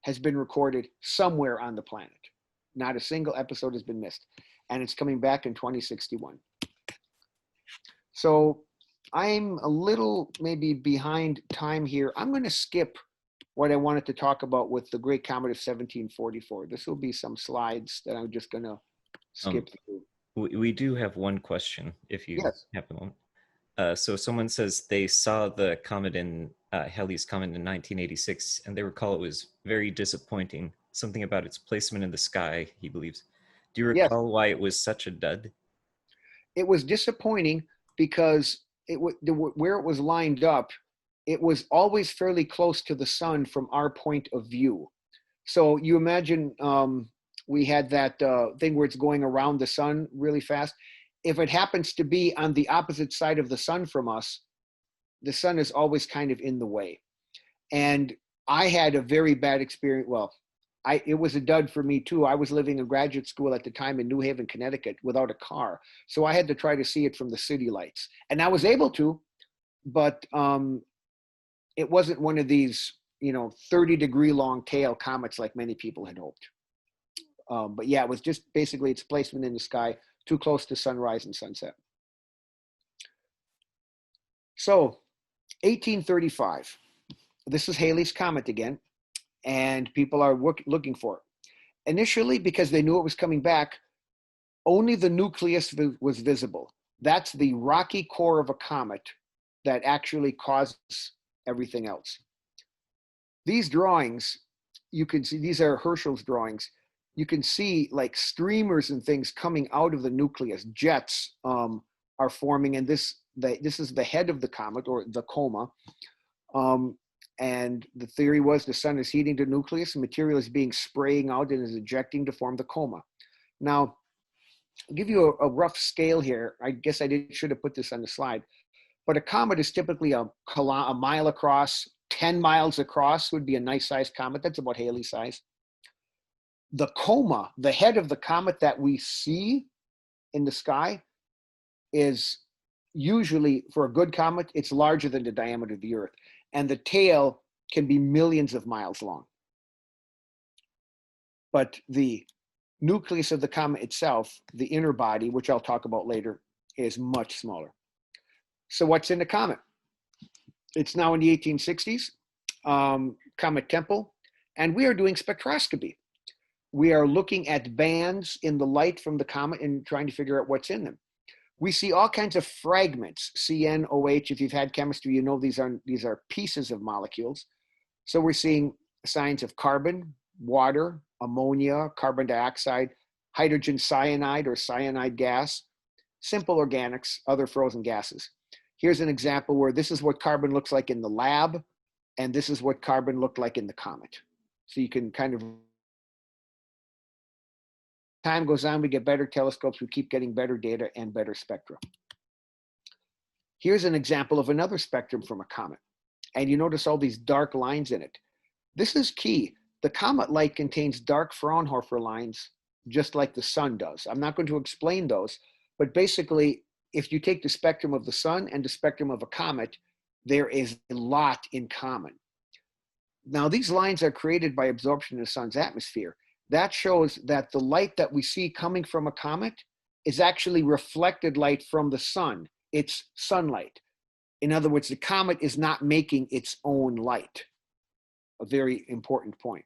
A: has been recorded somewhere on the planet. Not a single episode has been missed. And it's coming back in 2061. So I'm a little maybe behind time here. I'm going to skip what I wanted to talk about with the Great Comet of 1744. This will be some slides that I'm just going to skip through.
B: We do have one question, if you have a moment. So someone says they saw the comet Halley's Comet in 1986, and they recall it was very disappointing. Something about its placement in the sky, he believes. Do you recall why it was such a dud?
A: It was disappointing because where it was lined up, it was always fairly close to the sun from our point of view. So you imagine we had that thing where it's going around the sun really fast. If it happens to be on the opposite side of the sun from us, the sun is always kind of in the way. And I had a very bad experience. Well, it was a dud for me too. I was living in graduate school at the time in New Haven, Connecticut without a car. So I had to try to see it from the city lights. And I was able to, but it wasn't one of these 30-degree long tail comets like many people had hoped. But yeah, it was just basically its placement in the sky too close to sunrise and sunset. So 1835, this is Halley's Comet again, and people are looking for it. Initially, because they knew it was coming back, only the nucleus was visible. That's the rocky core of a comet that actually causes everything else. These drawings, you can see, these are Herschel's drawings. You can see like streamers and things coming out of the nucleus. Jets are forming, and this is the head of the comet, or the coma. And the theory was the sun is heating the nucleus, and material is being spraying out and is ejecting to form the coma. Now, I'll give you a rough scale here. I guess I should have put this on the slide. But a comet is typically a mile across, 10 miles across would be a nice sized comet. That's about Halley size. The coma, the head of the comet that we see in the sky, is usually, for a good comet, it's larger than the diameter of the Earth. And the tail can be millions of miles long. But the nucleus of the comet itself, the inner body, which I'll talk about later, is much smaller. So what's in the comet? It's now in the 1860s, Comet Temple, and we are doing spectroscopy. We are looking at bands in the light from the comet and trying to figure out what's in them. We see all kinds of fragments, CNOH. If you've had chemistry, you know these are pieces of molecules. So we're seeing signs of carbon, water, ammonia, carbon dioxide, hydrogen cyanide or cyanide gas, simple organics, other frozen gases. Here's an example where this is what carbon looks like in the lab, and this is what carbon looked like in the comet. So you can kind of, time goes on, we get better telescopes, we keep getting better data and better spectra. Here's an example of another spectrum from a comet. And you notice all these dark lines in it. This is key. The comet light contains dark Fraunhofer lines, just like the sun does. I'm not going to explain those, but basically, if you take the spectrum of the sun and the spectrum of a comet, there is a lot in common. Now, these lines are created by absorption in the sun's atmosphere. That shows that the light that we see coming from a comet is actually reflected light from the sun. It's sunlight. In other words, the comet is not making its own light. A very important point.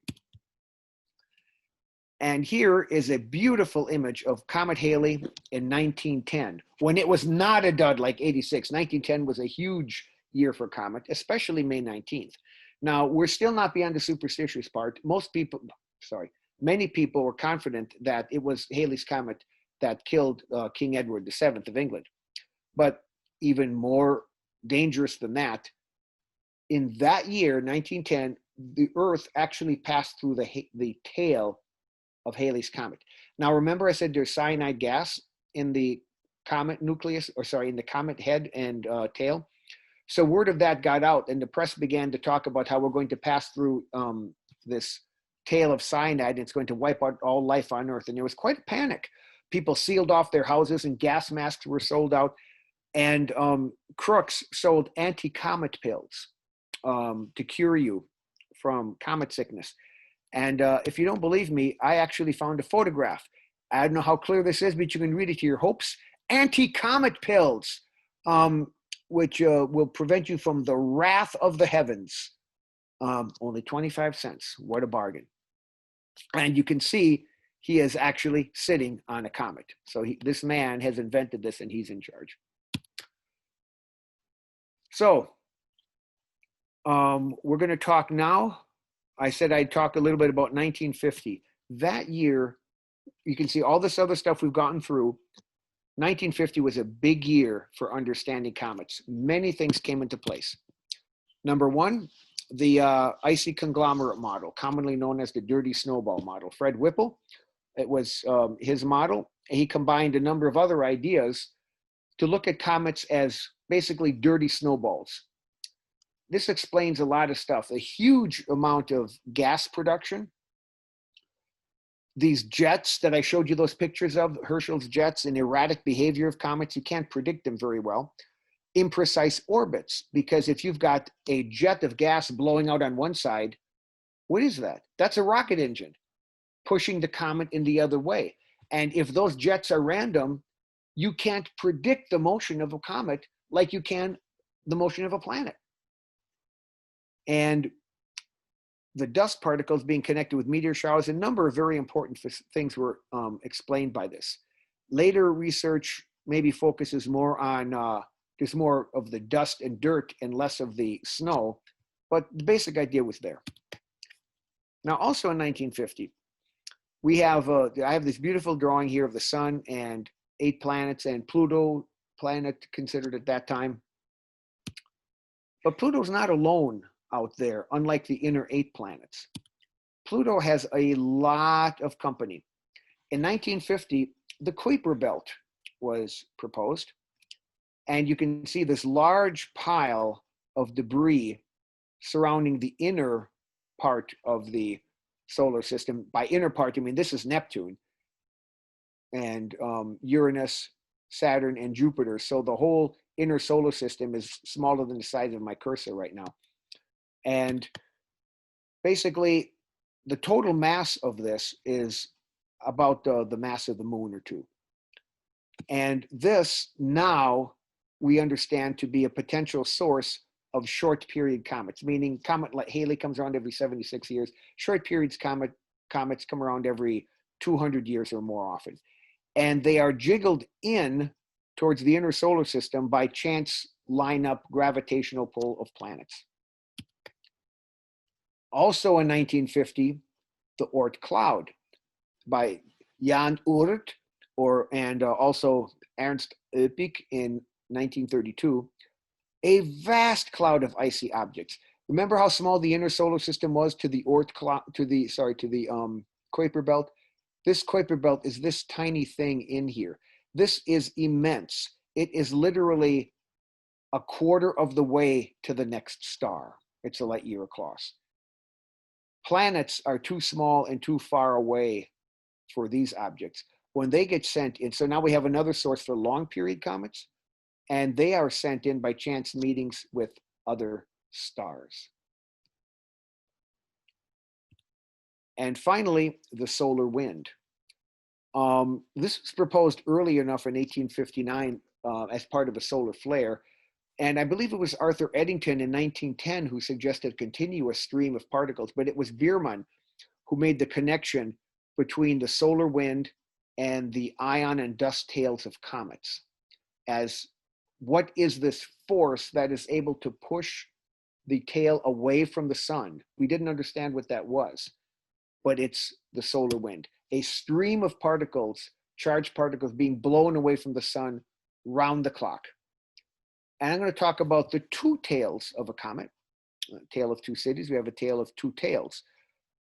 A: And here is a beautiful image of Comet Halley in 1910, when it was not a dud like 86. 1910 was a huge year for Comet, especially May 19th. Now, we're still not beyond the superstitious part. Many people were confident that it was Halley's Comet that killed King Edward VII of England. But even more dangerous than that, in that year, 1910, the Earth actually passed through the tail of Halley's Comet. Now, remember I said there's cyanide gas in the comet nucleus, in the comet head and tail? So word of that got out, and the press began to talk about how we're going to pass through this tail of cyanide, and it's going to wipe out all life on Earth. And there was quite a panic. People sealed off their houses, and gas masks were sold out. And crooks sold anti-comet pills to cure you from comet sickness. And if you don't believe me, I actually found a photograph. I don't know how clear this is, but you can read it to your hopes. Anti-comet pills, which will prevent you from the wrath of the heavens. Only 25 cents. What a bargain. And you can see he is actually sitting on a comet. So this man has invented this, and he's in charge. So we're going to talk now. I said I'd talk a little bit about 1950. That year, you can see all this other stuff we've gotten through. 1950 was a big year for understanding comets. Many things came into place. Number one, the icy conglomerate model, commonly known as the dirty snowball model. Fred Whipple, it was his model. He combined a number of other ideas to look at comets as basically dirty snowballs. This explains a lot of stuff. A huge amount of gas production. These jets that I showed you those pictures of, Herschel's jets, and erratic behavior of comets, you can't predict them very well. imprecise orbits, because if you've got a jet of gas blowing out on one side, what is that? That's a rocket engine pushing the comet in the other way. And if those jets are random, you can't predict the motion of a comet like you can the motion of a planet. And the dust particles being connected with meteor showers, a number of very important things were explained by this. Later research maybe focuses more on there's more of the dust and dirt and less of the snow, but the basic idea was there. Now, also in 1950, we have I have this beautiful drawing here of the sun and 8 planets and Pluto, planet considered at that time. But Pluto's not alone out there, unlike the inner 8 planets. Pluto has a lot of company. In 1950, the Kuiper belt was proposed, and you can see this large pile of debris surrounding the inner part of the solar system. By inner part, I mean this is Neptune and Uranus, Saturn, and Jupiter. So the whole inner solar system is smaller than the size of my cursor right now. And basically, the total mass of this is about the mass of the moon or two. And this now we understand to be a potential source of short period comets, meaning comet like Halley comes around every 76 years. Short periods comets come around every 200 years or more often. And they are jiggled in towards the inner solar system by chance lineup gravitational pull of planets. Also in 1950, the Oort cloud by Jan Oort and also Ernst Öpik in 1932, a vast cloud of icy objects. Remember how small the inner solar system was to the Oort cloud, to the Kuiper belt? This Kuiper belt is this tiny thing in here. This is immense. It is literally a quarter of the way to the next star. It's a light year across. Planets are too small and too far away for these objects. When they get sent in, so now we have another source for long period comets, and they are sent in by chance meetings with other stars. And finally, the solar wind. This was proposed early enough in 1859 as part of a solar flare. And I believe it was Arthur Eddington in 1910 who suggested a continuous stream of particles, but it was Biermann who made the connection between the solar wind and the ion and dust tails of comets as what is this force that is able to push the tail away from the sun? We didn't understand what that was, but it's the solar wind. A stream of particles, charged particles being blown away from the sun round the clock. And I'm going to talk about the 2 tails of a comet, a tale of 2 cities. We have a tale of 2 tails.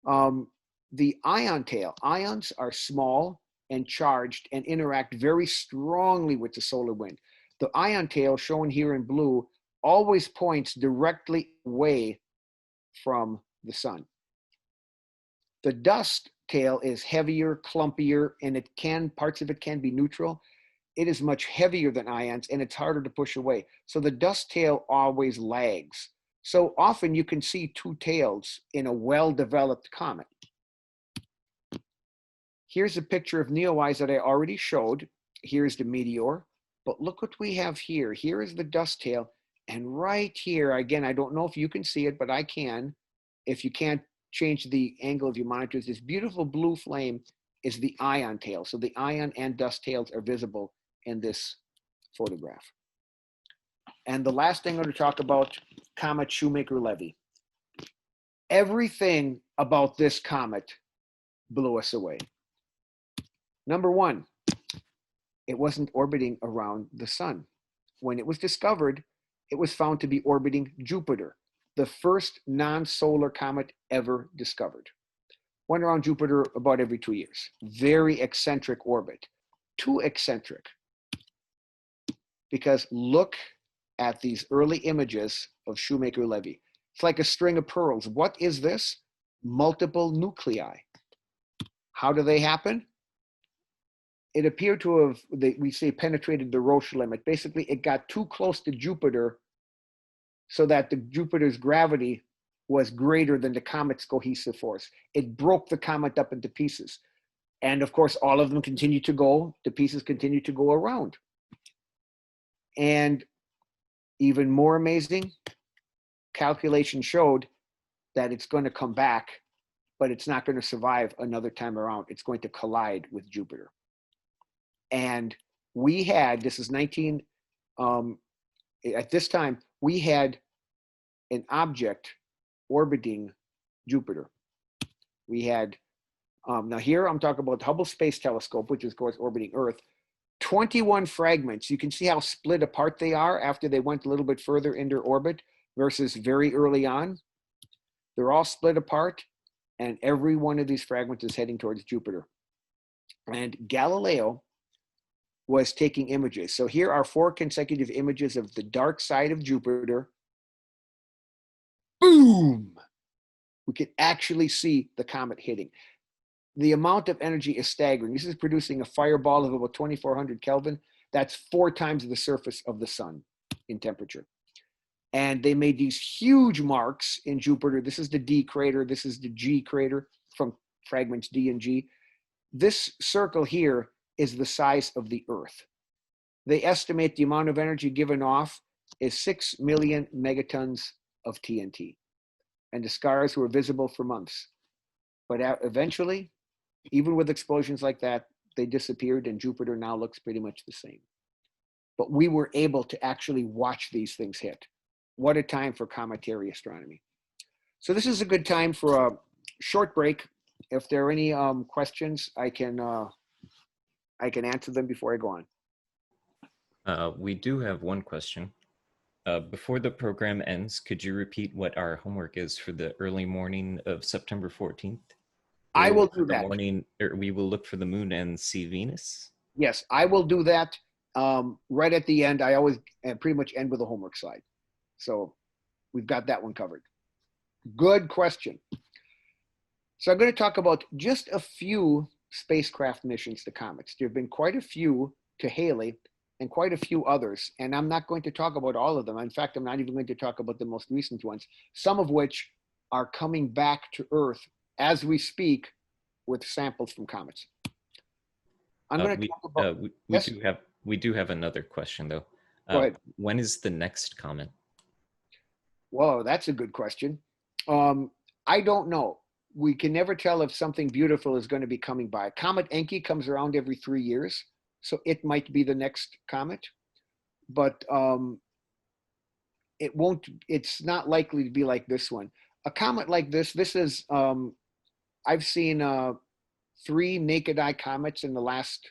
A: The ion tail, ions are small and charged and interact very strongly with the solar wind. The ion tail, shown here in blue, always points directly away from the sun. The dust tail is heavier, clumpier, and parts of it can be neutral. It is much heavier than ions, and it's harder to push away. So the dust tail always lags. So often you can see 2 tails in a well-developed comet. Here's a picture of NEOWISE that I already showed. Here's the meteor, but look what we have here. Here is the dust tail, and right here, again, I don't know if you can see it, but I can. If you can't change the angle of your monitors, this beautiful blue flame is the ion tail. So the ion and dust tails are visible in this photograph. And the last thing I'm going to talk about, Comet Shoemaker-Levy. Everything about this comet blew us away. Number one, it wasn't orbiting around the sun. When it was discovered, it was found to be orbiting Jupiter, the first non-solar comet ever discovered. Went around Jupiter about every 2 years. Very eccentric orbit. Too eccentric. Because look at these early images of Shoemaker-Levy. It's like a string of pearls. What is this? Multiple nuclei. How do they happen? it appeared to have, we say, penetrated the Roche limit. Basically, it got too close to Jupiter so that the Jupiter's gravity was greater than the comet's cohesive force. It broke the comet up into pieces. And of course, all of them continue to go, the pieces continue to go around. And even more amazing, calculation showed that it's going to come back, but it's not going to survive another time around. It's going to collide with Jupiter. And we had, this is at this time, we had an object orbiting Jupiter. We had, now here I'm talking about the Hubble Space Telescope, which is of course orbiting Earth, 21 fragments. You can see how split apart they are after they went a little bit further into orbit versus very early on. They're all split apart, and every one of these fragments is heading towards Jupiter. And Galileo was taking images. So here are 4 consecutive images of the dark side of Jupiter. Boom! We can actually see the comet hitting. The amount of energy is staggering. This is producing a fireball of about 2,400 Kelvin. That's 4 times the surface of the sun in temperature. And they made these huge marks in Jupiter. This is the D crater. This is the G crater from fragments D and G. This circle here is the size of the Earth. They estimate the amount of energy given off is 6 million megatons of TNT. And the scars were visible for months. But eventually, even with explosions like that, they disappeared, and Jupiter now looks pretty much the same. But we were able to actually watch these things hit. What a time for cometary astronomy. So this is a good time for a short break. If there are any questions, I can answer them before I go on.
B: We do have one question. Before the program ends, could you repeat what our homework is for the early morning of September 14th?
A: I will do that.
B: We will look for the moon and see Venus.
A: Yes, I will do that right at the end. I always pretty much end with a homework slide. So we've got that one covered. Good question. So I'm going to talk about just a few spacecraft missions to comets. There have been quite a few to Halley and quite a few others. And I'm not going to talk about all of them. In fact, I'm not even going to talk about the most recent ones, some of which are coming back to Earth as we speak with samples from comets. I'm going to talk about,
B: we do have another question though.
A: Go ahead.
B: When is the next comet?
A: Whoa, that's a good question. I don't know. We can never tell if something beautiful is going to be coming by. Comet Encke comes around every 3 years, so it might be the next comet, but it's not likely to be like this one. A comet like this is, I've seen 3 naked eye comets in the last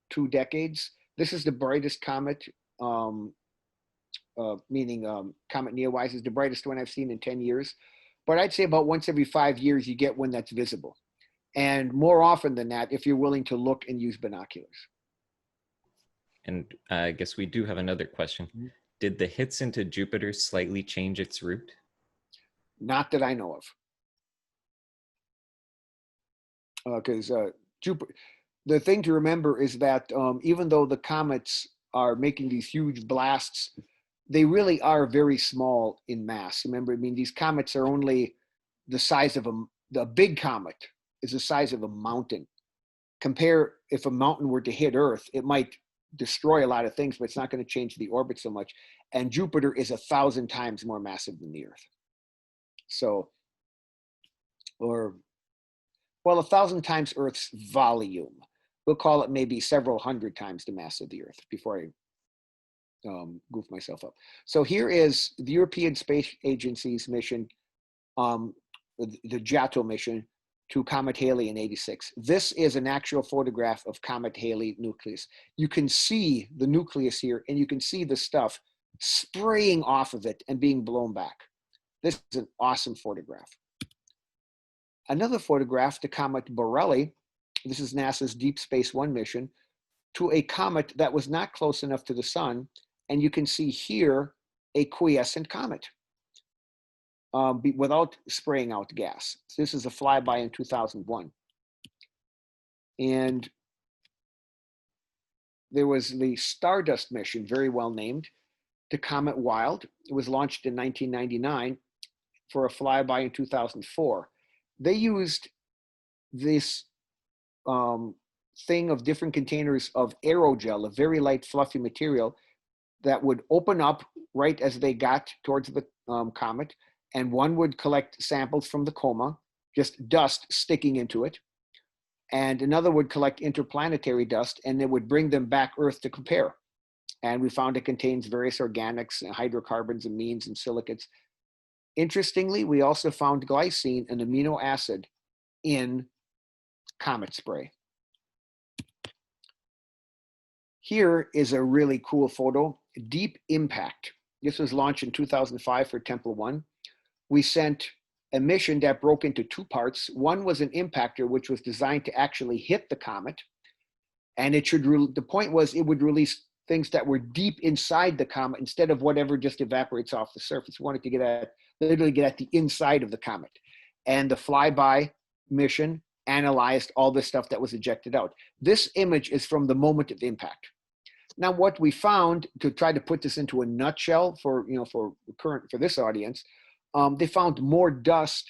A: 2 decades. This is the brightest comet, meaning Comet NEOWISE is the brightest one I've seen in 10 years. But I'd say about once every 5 years, you get one that's visible. And more often than that, if you're willing to look and use binoculars.
B: And I guess we do have another question. Mm-hmm. Did the hits into Jupiter slightly change its route?
A: Not that I know of. Because Jupiter, the thing to remember is that even though the comets are making these huge blasts, they really are very small in mass. Remember, I mean, these comets are only the size of the big comet is the size of a mountain. Compare if a mountain were to hit Earth, it might destroy a lot of things, but it's not going to change the orbit so much. And Jupiter is 1,000 times more massive than the Earth. So, well, 1,000 times Earth's volume. We'll call it maybe several hundred times the mass of the Earth before I goof myself up. So here is the European Space Agency's mission, the Giotto mission to Comet Halley in '86. This is an actual photograph of Comet Halley nucleus. You can see the nucleus here, and you can see the stuff spraying off of it and being blown back. This is an awesome photograph. Another photograph to Comet Borrelly. This is NASA's Deep Space One mission to a comet that was not close enough to the sun. And you can see here a quiescent comet without spraying out gas. So this is a flyby in 2001. And there was the Stardust mission, very well named, to Comet Wild. It was launched in 1999 for a flyby in 2004. They used this thing of different containers of aerogel, a very light, fluffy material that would open up right as they got towards the comet, and one would collect samples from the coma, just dust sticking into it, and another would collect interplanetary dust, and it would bring them back Earth to compare. And we found it contains various organics, and hydrocarbons, amines, and silicates. Interestingly, we also found glycine, an amino acid, in comet spray. Here is a really cool photo, Deep Impact. This was launched in 2005 for Temple 1. We sent a mission that broke into two parts. One was an impactor, which was designed to actually hit the comet. And the point was it would release things that were deep inside the comet instead of whatever just evaporates off the surface. We wanted to literally get at the inside of the comet. And the flyby mission analyzed all the stuff that was ejected out. This image is from the moment of impact. Now, what we found, to try to put this into a nutshell for this audience, they found more dust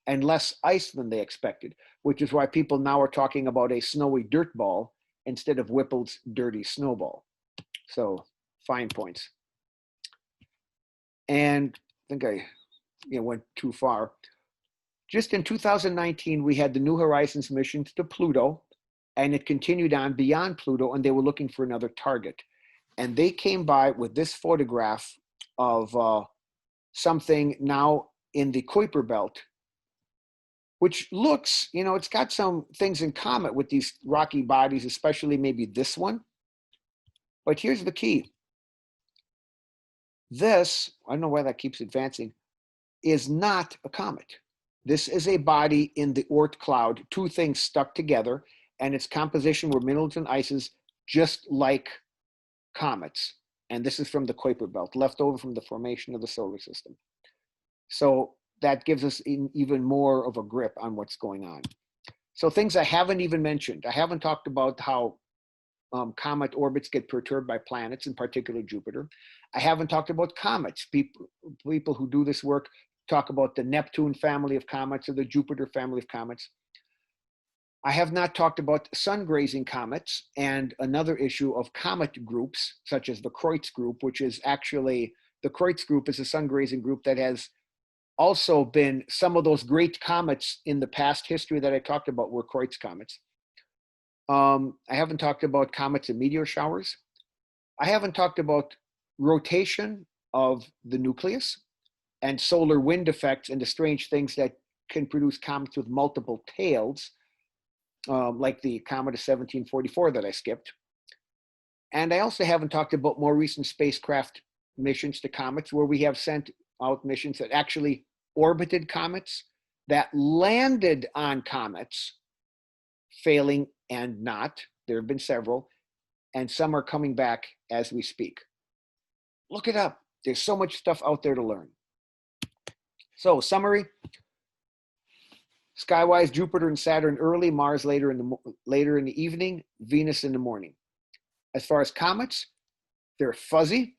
A: and less ice than they expected, which is why people now are talking about a snowy dirt ball instead of Whipple's dirty snowball. So, fine points. And I think I went too far. Just in 2019, we had the New Horizons missions to Pluto, and it continued on beyond Pluto, and they were looking for another target. And they came by with this photograph of something now in the Kuiper belt, which looks, it's got some things in common with these rocky bodies, especially maybe this one. But here's the key. This, I don't know why that keeps advancing, is not a comet. This is a body in the Oort cloud, two things stuck together, and its composition were minerals and ices, just like comets. And this is from the Kuiper belt, left over from the formation of the solar system. So that gives us even more of a grip on what's going on. So things I haven't even mentioned. I haven't talked about how comet orbits get perturbed by planets, in particular Jupiter. I haven't talked about comets. People who do this work talk about the Neptune family of comets or the Jupiter family of comets. I have not talked about sun-grazing comets and another issue of comet groups, such as the Kreutz group, which is actually, the Kreutz group is a sun-grazing group that has also been, some of those great comets in the past history that I talked about were Kreutz comets. I haven't talked about comets and meteor showers. I haven't talked about rotation of the nucleus and solar wind effects and the strange things that can produce comets with multiple tails, like the comet of 1744 that I skipped. And I also haven't talked about more recent spacecraft missions to comets, where we have sent out missions that actually orbited comets, that landed on comets, failing and not. There have been several, and some are coming back as we speak. Look it up. There's so much stuff out there to learn. So, summary. Skywise, Jupiter and Saturn early, Mars later in the evening, Venus in the morning. As far as comets, they're fuzzy.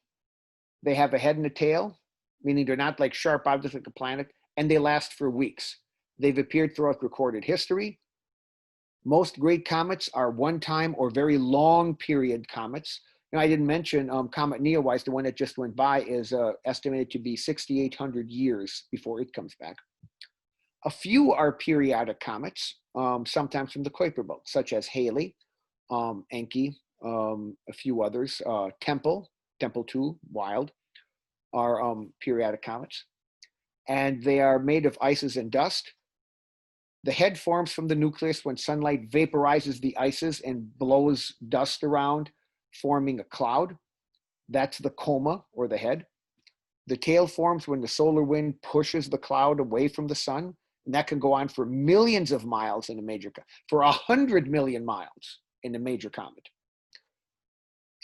A: They have a head and a tail, meaning they're not like sharp objects like a planet, and they last for weeks. They've appeared throughout recorded history. Most great comets are one-time or very long period comets. Now, I didn't mention Comet NEOWISE, the one that just went by, is estimated to be 6,800 years before it comes back. A few are periodic comets, sometimes from the Kuiper belt, such as Halley, Encke, a few others. Temple 2, Wild, are periodic comets. And they are made of ices and dust. The head forms from the nucleus when sunlight vaporizes the ices and blows dust around, forming a cloud. That's the coma, or the head. The tail forms when the solar wind pushes the cloud away from the sun, and that can go on for millions of miles in a major, for 100 million miles in a major comet.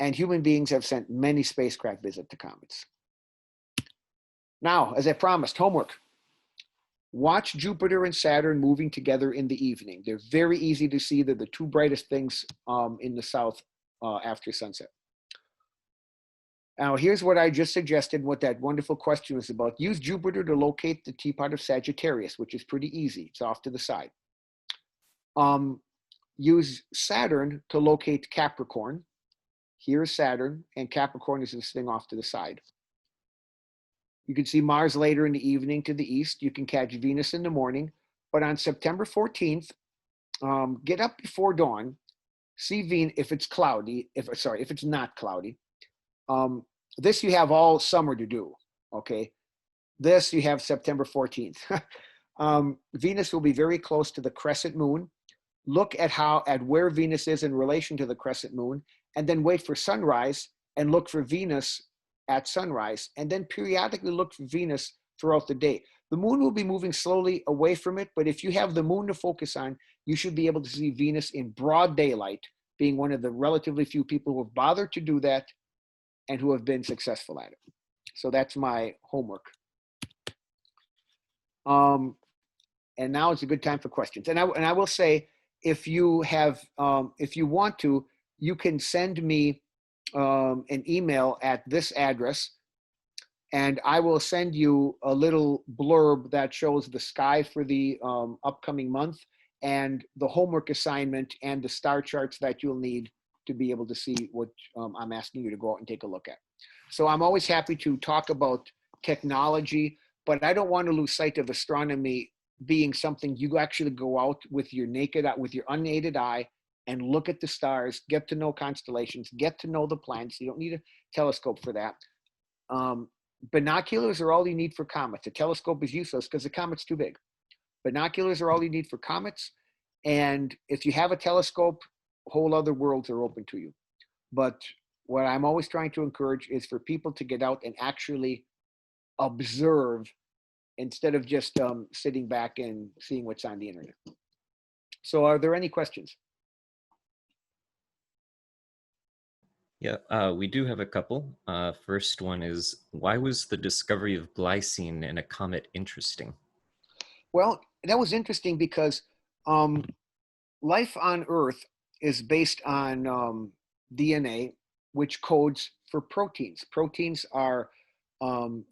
A: And human beings have sent many spacecraft visits to comets. Now, as I promised, homework. Watch Jupiter and Saturn moving together in the evening. They're very easy to see. They're the two brightest things in the south after sunset. Now, here's what I just suggested, what that wonderful question was about. Use Jupiter to locate the teapot of Sagittarius, which is pretty easy. It's off to the side. Use Saturn to locate Capricorn. Here's Saturn, and Capricorn is this thing off to the side. You can see Mars later in the evening to the east. You can catch Venus in the morning. But on September 14th, get up before dawn, see Venus if it's cloudy, if it's not cloudy. This you have all summer to do, okay? This you have September 14th. Venus will be very close to the crescent moon. Look at where Venus is in relation to the crescent moon, and then wait for sunrise and look for Venus at sunrise, and then periodically look for Venus throughout the day. The moon will be moving slowly away from it, but if you have the moon to focus on, you should be able to see Venus in broad daylight, being one of the relatively few people who have bothered to do that and who have been successful at it. So that's my homework. And now is a good time for questions. And I will say, if you want to, you can send me an email at this address, and I will send you a little blurb that shows the sky for the upcoming month and the homework assignment and the star charts that you'll need to be able to see what I'm asking you to go out and take a look at. So I'm always happy to talk about technology, but I don't want to lose sight of astronomy being something you actually go out with your unaided eye and look at the stars, get to know constellations, get to know the planets. You don't need a telescope for that. Binoculars are all you need for comets. A telescope is useless because the comet's too big. Binoculars are all you need for comets. And if you have a telescope, whole other worlds are open to you. But what I'm always trying to encourage is for people to get out and actually observe instead of just sitting back and seeing what's on the internet. So are there any questions?
B: Yeah, we do have a couple. First one is, why was the discovery of glycine in a comet interesting?
A: Well, that was interesting because life on Earth is based on DNA, which codes for proteins. Proteins are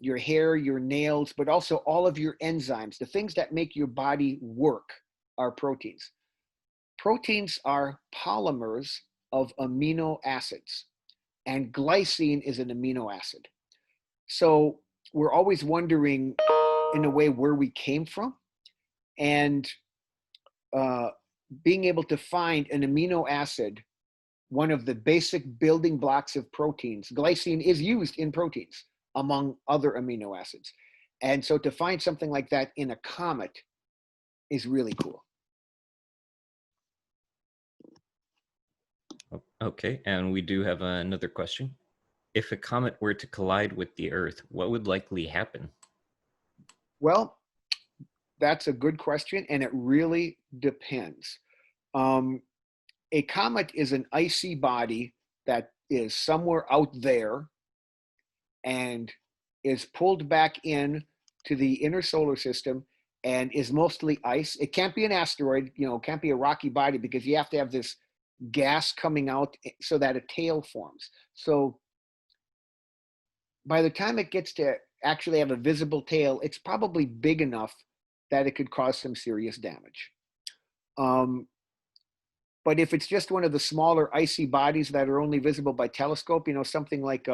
A: your hair, your nails, but also all of your enzymes. The things that make your body work are proteins. Proteins are polymers of amino acids, and glycine is an amino acid. So we're always wondering, in a way, where we came from, and being able to find an amino acid, one of the basic building blocks of proteins. Glycine is used in proteins, among other amino acids. And so to find something like that in a comet is really cool.
B: Okay, and we do have another question. If a comet were to collide with the Earth, what would likely happen?
A: Well, that's a good question, and it really depends. A comet is an icy body that is somewhere out there and is pulled back in to the inner solar system and is mostly ice. It can't be an asteroid, it can't be a rocky body, because you have to have this gas coming out so that a tail forms. So by the time it gets to actually have a visible tail, it's probably big enough that it could cause some serious damage. But if it's just one of the smaller icy bodies that are only visible by telescope, something like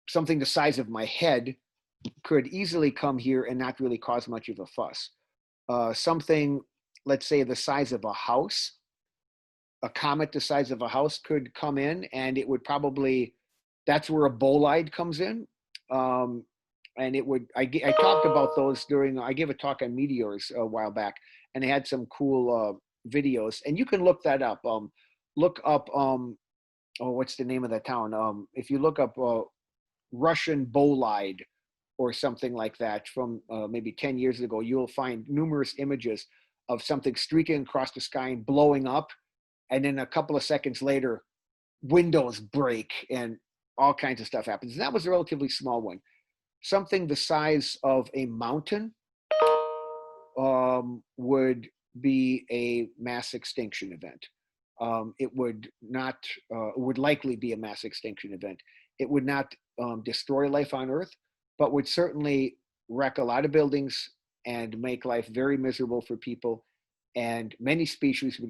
A: something the size of my head could easily come here and not really cause much of a fuss. Something, let's say, the size of a house, a comet the size of a house could come in, and it would probably, that's where a bolide comes in. And it would, I talked about those I gave a talk on meteors a while back, and they had some cool videos, and you can look that up. Look up, what's the name of that town? If you look up Russian bolide or something like that from maybe 10 years ago, you'll find numerous images of something streaking across the sky and blowing up. And then a couple of seconds later, windows break and all kinds of stuff happens. And that was a relatively small one. Something the size of a mountain would be a mass extinction event. it would not, would likely be a mass extinction event. It would not destroy life on Earth, but would certainly wreck a lot of buildings and make life very miserable for people. And many species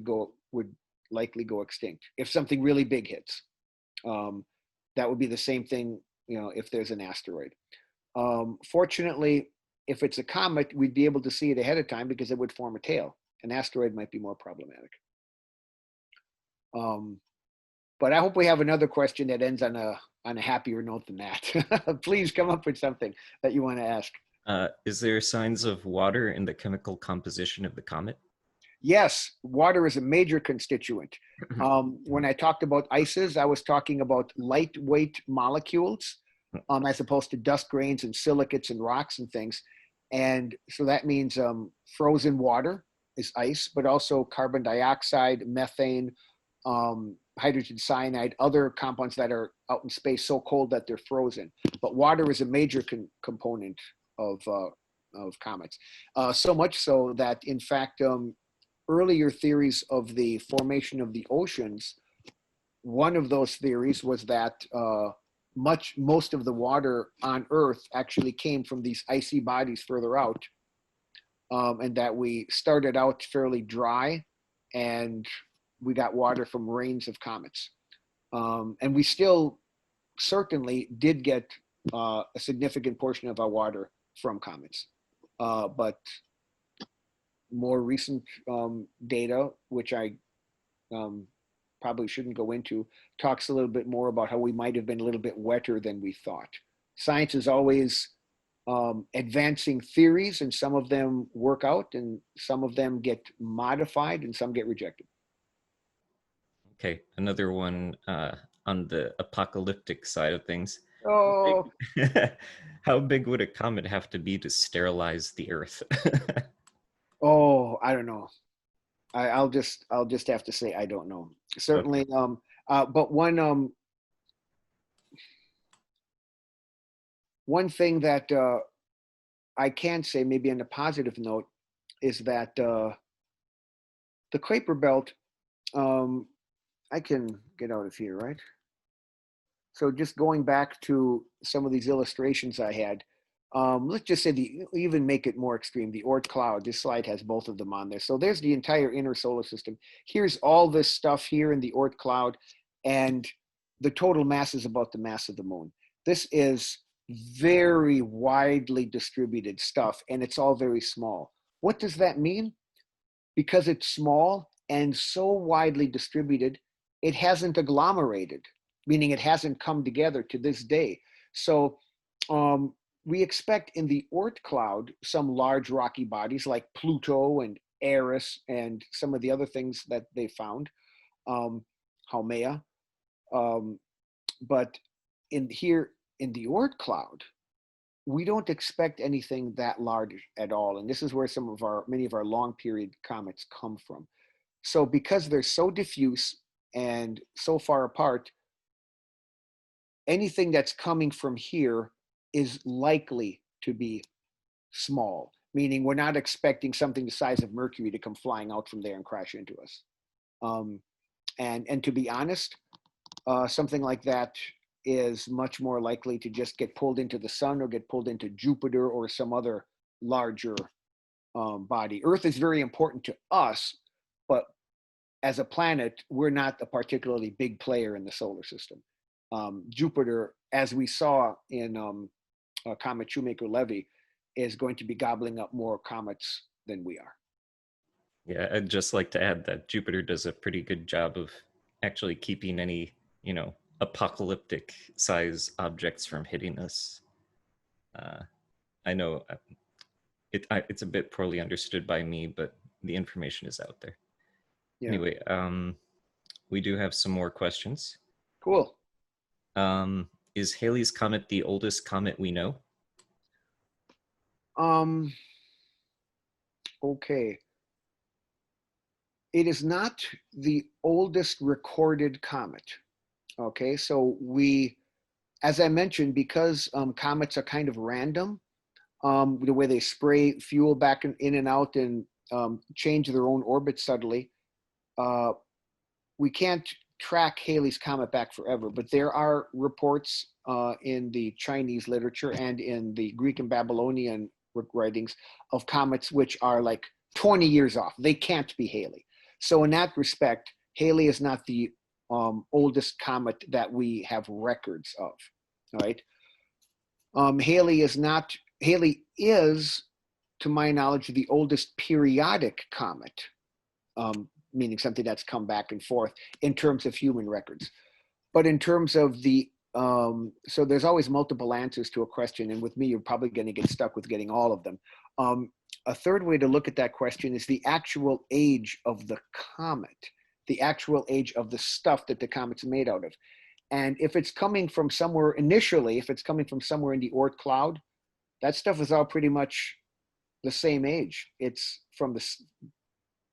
A: would likely go extinct if something really big hits. That would be the same thing, if there's an asteroid. Fortunately, if it's a comet, we'd be able to see it ahead of time because it would form a tail. An asteroid might be more problematic. But I hope we have another question that ends on a happier note than that. Please come up with something that you want to ask.
B: Is there signs of water in the chemical composition of the comet?
A: Yes, water is a major constituent. When I talked about ices, I was talking about lightweight molecules, as opposed to dust grains and silicates and rocks and things. And so that means frozen water is ice, but also carbon dioxide, methane, hydrogen cyanide, other compounds that are out in space so cold that they're frozen. But water is a major component of comets. So much so that, in fact, earlier theories of the formation of the oceans, one of those theories was that most of the water on Earth actually came from these icy bodies further out, and that we started out fairly dry, and we got water from rains of comets. And we still certainly did get a significant portion of our water from comets. But more recent data, which I probably shouldn't go into, talks a little bit more about how we might have been a little bit wetter than we thought. Science is always advancing theories, and some of them work out, and some of them get modified, and some get rejected.
B: Okay, another one on the apocalyptic side of things.
A: Oh,
B: How big would a comet have to be to sterilize the Earth?
A: oh, I don't know. I'll just have to say I don't know. Certainly,
B: Okay.
A: but one thing that I can say, maybe on a positive note, is that the Kuiper Belt. I can get out of here, right? So just going back to some of these illustrations I had, let's just say even make it more extreme, the Oort cloud. This slide has both of them on there. So there's the entire inner solar system. Here's all this stuff here in the Oort cloud, and the total mass is about the mass of the moon. This is very widely distributed stuff, and it's all very small. What does that mean? Because it's small and so widely distributed, it hasn't agglomerated, meaning it hasn't come together to this day. So we expect in the Oort cloud some large rocky bodies like Pluto and Eris and some of the other things that they found, Haumea. But in the Oort cloud, we don't expect anything that large at all. And this is where many of our long period comets come from. So because they're so diffuse and so far apart, anything that's coming from here is likely to be small, meaning we're not expecting something the size of Mercury to come flying out from there and crash into us. And to be honest, something like that is much more likely to just get pulled into the sun or get pulled into Jupiter or some other larger body. Earth is very important to us, but as a planet, we're not a particularly big player in the solar system. Jupiter, as we saw in Comet Shoemaker-Levy, is going to be gobbling up more comets than we are.
B: Yeah, I'd just like to add that Jupiter does a pretty good job of actually keeping any, apocalyptic size objects from hitting us. I know it's a bit poorly understood by me, but the information is out there.
A: Yeah.
B: Anyway, we do have some more questions.
A: Cool.
B: Is Halley's Comet the oldest comet we know?
A: Okay. It is not the oldest recorded comet. Okay, so as I mentioned, because comets are kind of random, the way they spray fuel back in and out and change their own orbit subtly, we can't track Halley's Comet back forever, but there are reports in the Chinese literature and in the Greek and Babylonian writings of comets which are like 20 years off. They can't be Halley. So in that respect, Halley is not the oldest comet that we have records of. All right. Halley is, to my knowledge, the oldest periodic comet, meaning something that's come back and forth in terms of human records. But in terms of the, so there's always multiple answers to a question, and with me, you're probably going to get stuck with getting all of them. A third way to look at that question is the actual age of the comet, the actual age of the stuff that the comet's made out of. And if it's coming from somewhere initially, if it's coming from somewhere in the Oort cloud, that stuff is all pretty much the same age. It's from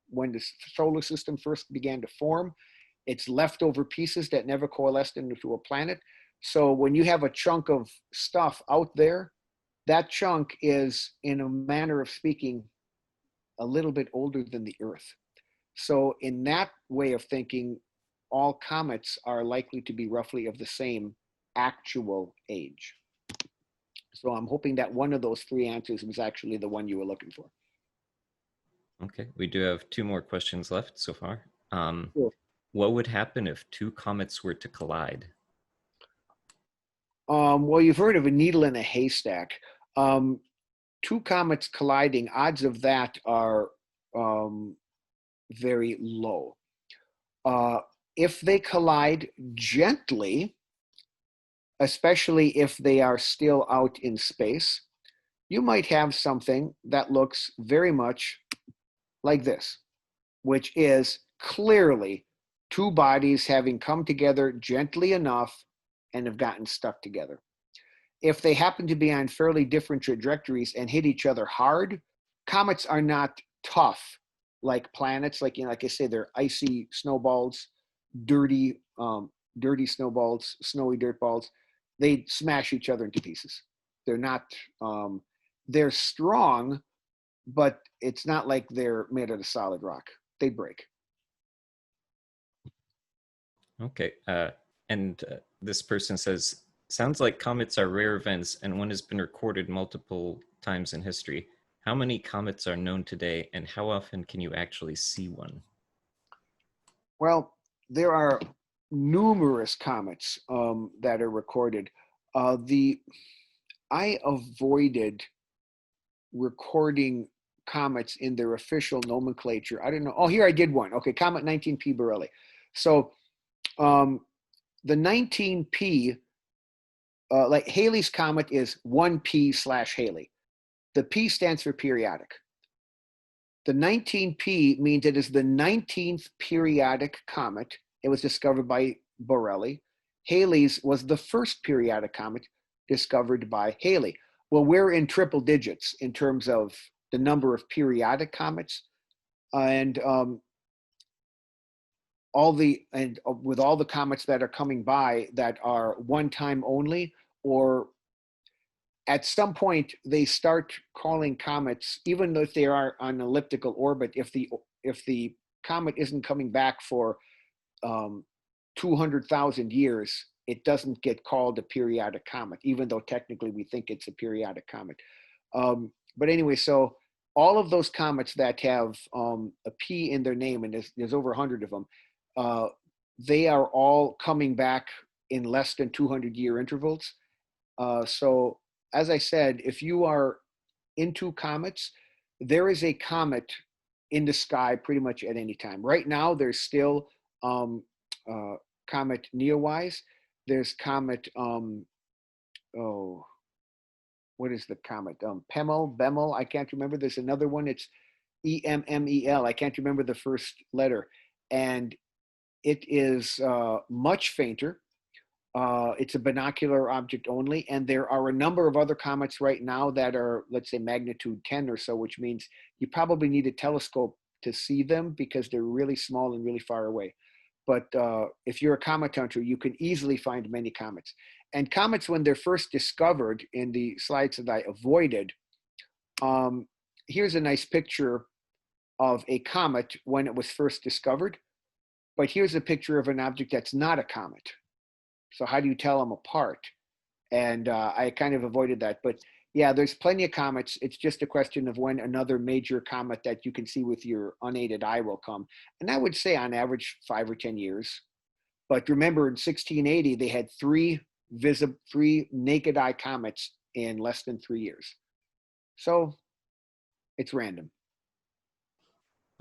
A: when the solar system first began to form. It's leftover pieces that never coalesced into a planet. So when you have a chunk of stuff out there, that chunk is, in a manner of speaking, a little bit older than the Earth. So in that way of thinking, all comets are likely to be roughly of the same actual age. So I'm hoping that one of those three answers was actually the one you were looking for.
B: Okay, we do have two more questions left so far.
A: Sure.
B: What would happen if two comets were to collide?
A: Well, you've heard of a needle in a haystack. Two comets colliding, odds of that are very low. If they collide gently, especially if they are still out in space, you might have something that looks very much like this, which is clearly two bodies having come together gently enough and have gotten stuck together. If they happen to be on fairly different trajectories and hit each other hard, comets are not tough like planets. Like, like I say, they're icy snowballs, dirty snowballs, snowy dirt balls. They smash each other into pieces. They're not, they're strong, but it's not like they're made out of solid rock. They break.
B: Okay, and this person says, sounds like comets are rare events and one has been recorded multiple times in history. How many comets are known today and how often can you actually see one?
A: Well, there are numerous comets that are recorded. I avoided recording comets in their official nomenclature. I don't know. Oh, here I did one. Okay, Comet 19P Borrelli. So the 19P, like Halley's Comet is 1P/Halley. The P stands for periodic. The 19P means it is the 19th periodic comet. It was discovered by Borrelli. Halley's was the first periodic comet discovered by Halley. Well, we're in triple digits in terms of the number of periodic comets, and with all the comets that are coming by that are one time only, or at some point they start calling comets, even if they are on elliptical orbit, if the comet isn't coming back for 200,000 years, it doesn't get called a periodic comet, even though technically we think it's a periodic comet. But anyway, so all of those comets that have a P in their name, and there's over 100 of them, they are all coming back in less than 200-year intervals. So as I said, if you are into comets, there is a comet in the sky pretty much at any time. Right now, there's still Comet NEOWISE. There's Comet, what is the comet? Bemmel, I can't remember. There's another one, it's EMMEL. I can't remember the first letter. And it is much fainter. It's a binocular object only. And there are a number of other comets right now that are, let's say, magnitude 10 or so, which means you probably need a telescope to see them because they're really small and really far away. But if you're a comet hunter, you can easily find many comets. And comets, when they're first discovered, in the slides that I avoided, here's a nice picture of a comet when it was first discovered. but here's a picture of an object that's not a comet. So how do you tell them apart? And I kind of avoided that. But yeah, there's plenty of comets. It's just a question of when another major comet that you can see with your unaided eye will come. And I would say on average 5 or 10 years. But remember, in 1680, they had three naked eye comets in less than 3 years. So it's random.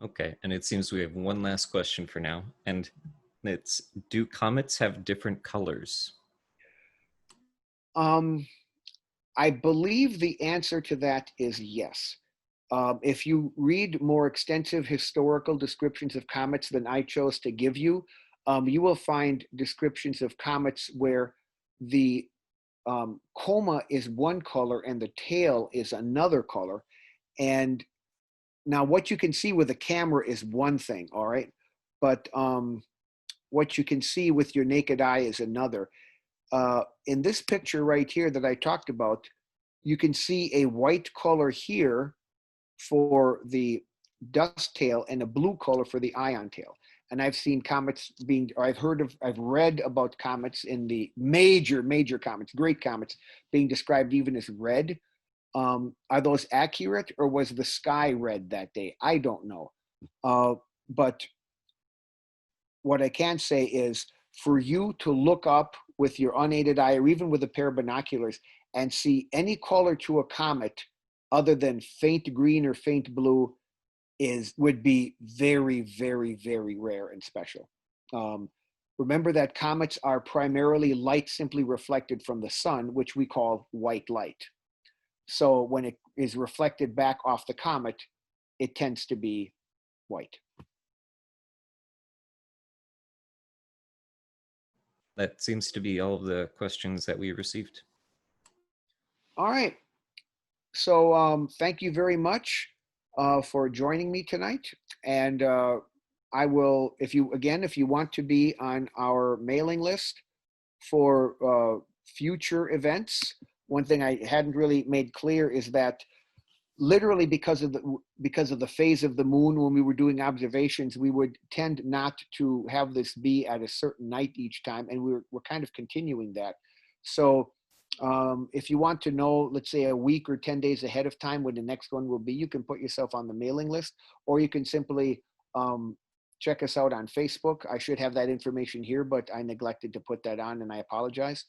B: Okay, and it seems we have one last question for now, and it's, do comets have different colors?
A: I believe the answer to that is yes. If you read more extensive historical descriptions of comets than I chose to give you, you will find descriptions of comets where the coma is one color and the tail is another color. And now what you can see with a camera is one thing, all right? But what you can see with your naked eye is another. In this picture right here that I talked about, you can see a white color here for the dust tail and a blue color for the ion tail. And I've seen comets being, or I've read about comets in the major comets, great comets, being described even as red. Are those accurate, or was the sky red that day? I don't know. But what I can say is, for you to look up with your unaided eye, or even with a pair of binoculars, and see any color to a comet other than faint green or faint blue would be very, very, very rare and special. Remember that comets are primarily light simply reflected from the sun, which we call white light. So when it is reflected back off the comet, it tends to be white.
B: That seems to be all of the questions that we received.
A: All right. So thank you very much for joining me tonight. And I will, if you want to be on our mailing list for future events, one thing I hadn't really made clear is that literally because of the phase of the moon when we were doing observations, we would tend not to have this be at a certain night each time, and we're kind of continuing that. So if you want to know, let's say a week or 10 days ahead of time when the next one will be, you can put yourself on the mailing list, or you can simply check us out on Facebook. I should have that information here, but I neglected to put that on, and I apologize.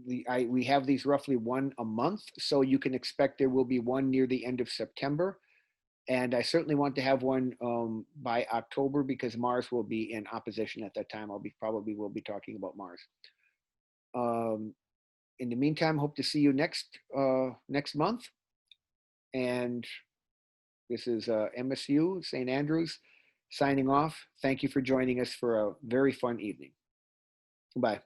A: We have these roughly one a month, so you can expect there will be one near the end of September. And I certainly want to have one by October, because Mars will be in opposition at that time. Probably will be talking about Mars. In the meantime, hope to see you next month. And this is MSU St. Andrews signing off. Thank you for joining us for a very fun evening. Bye.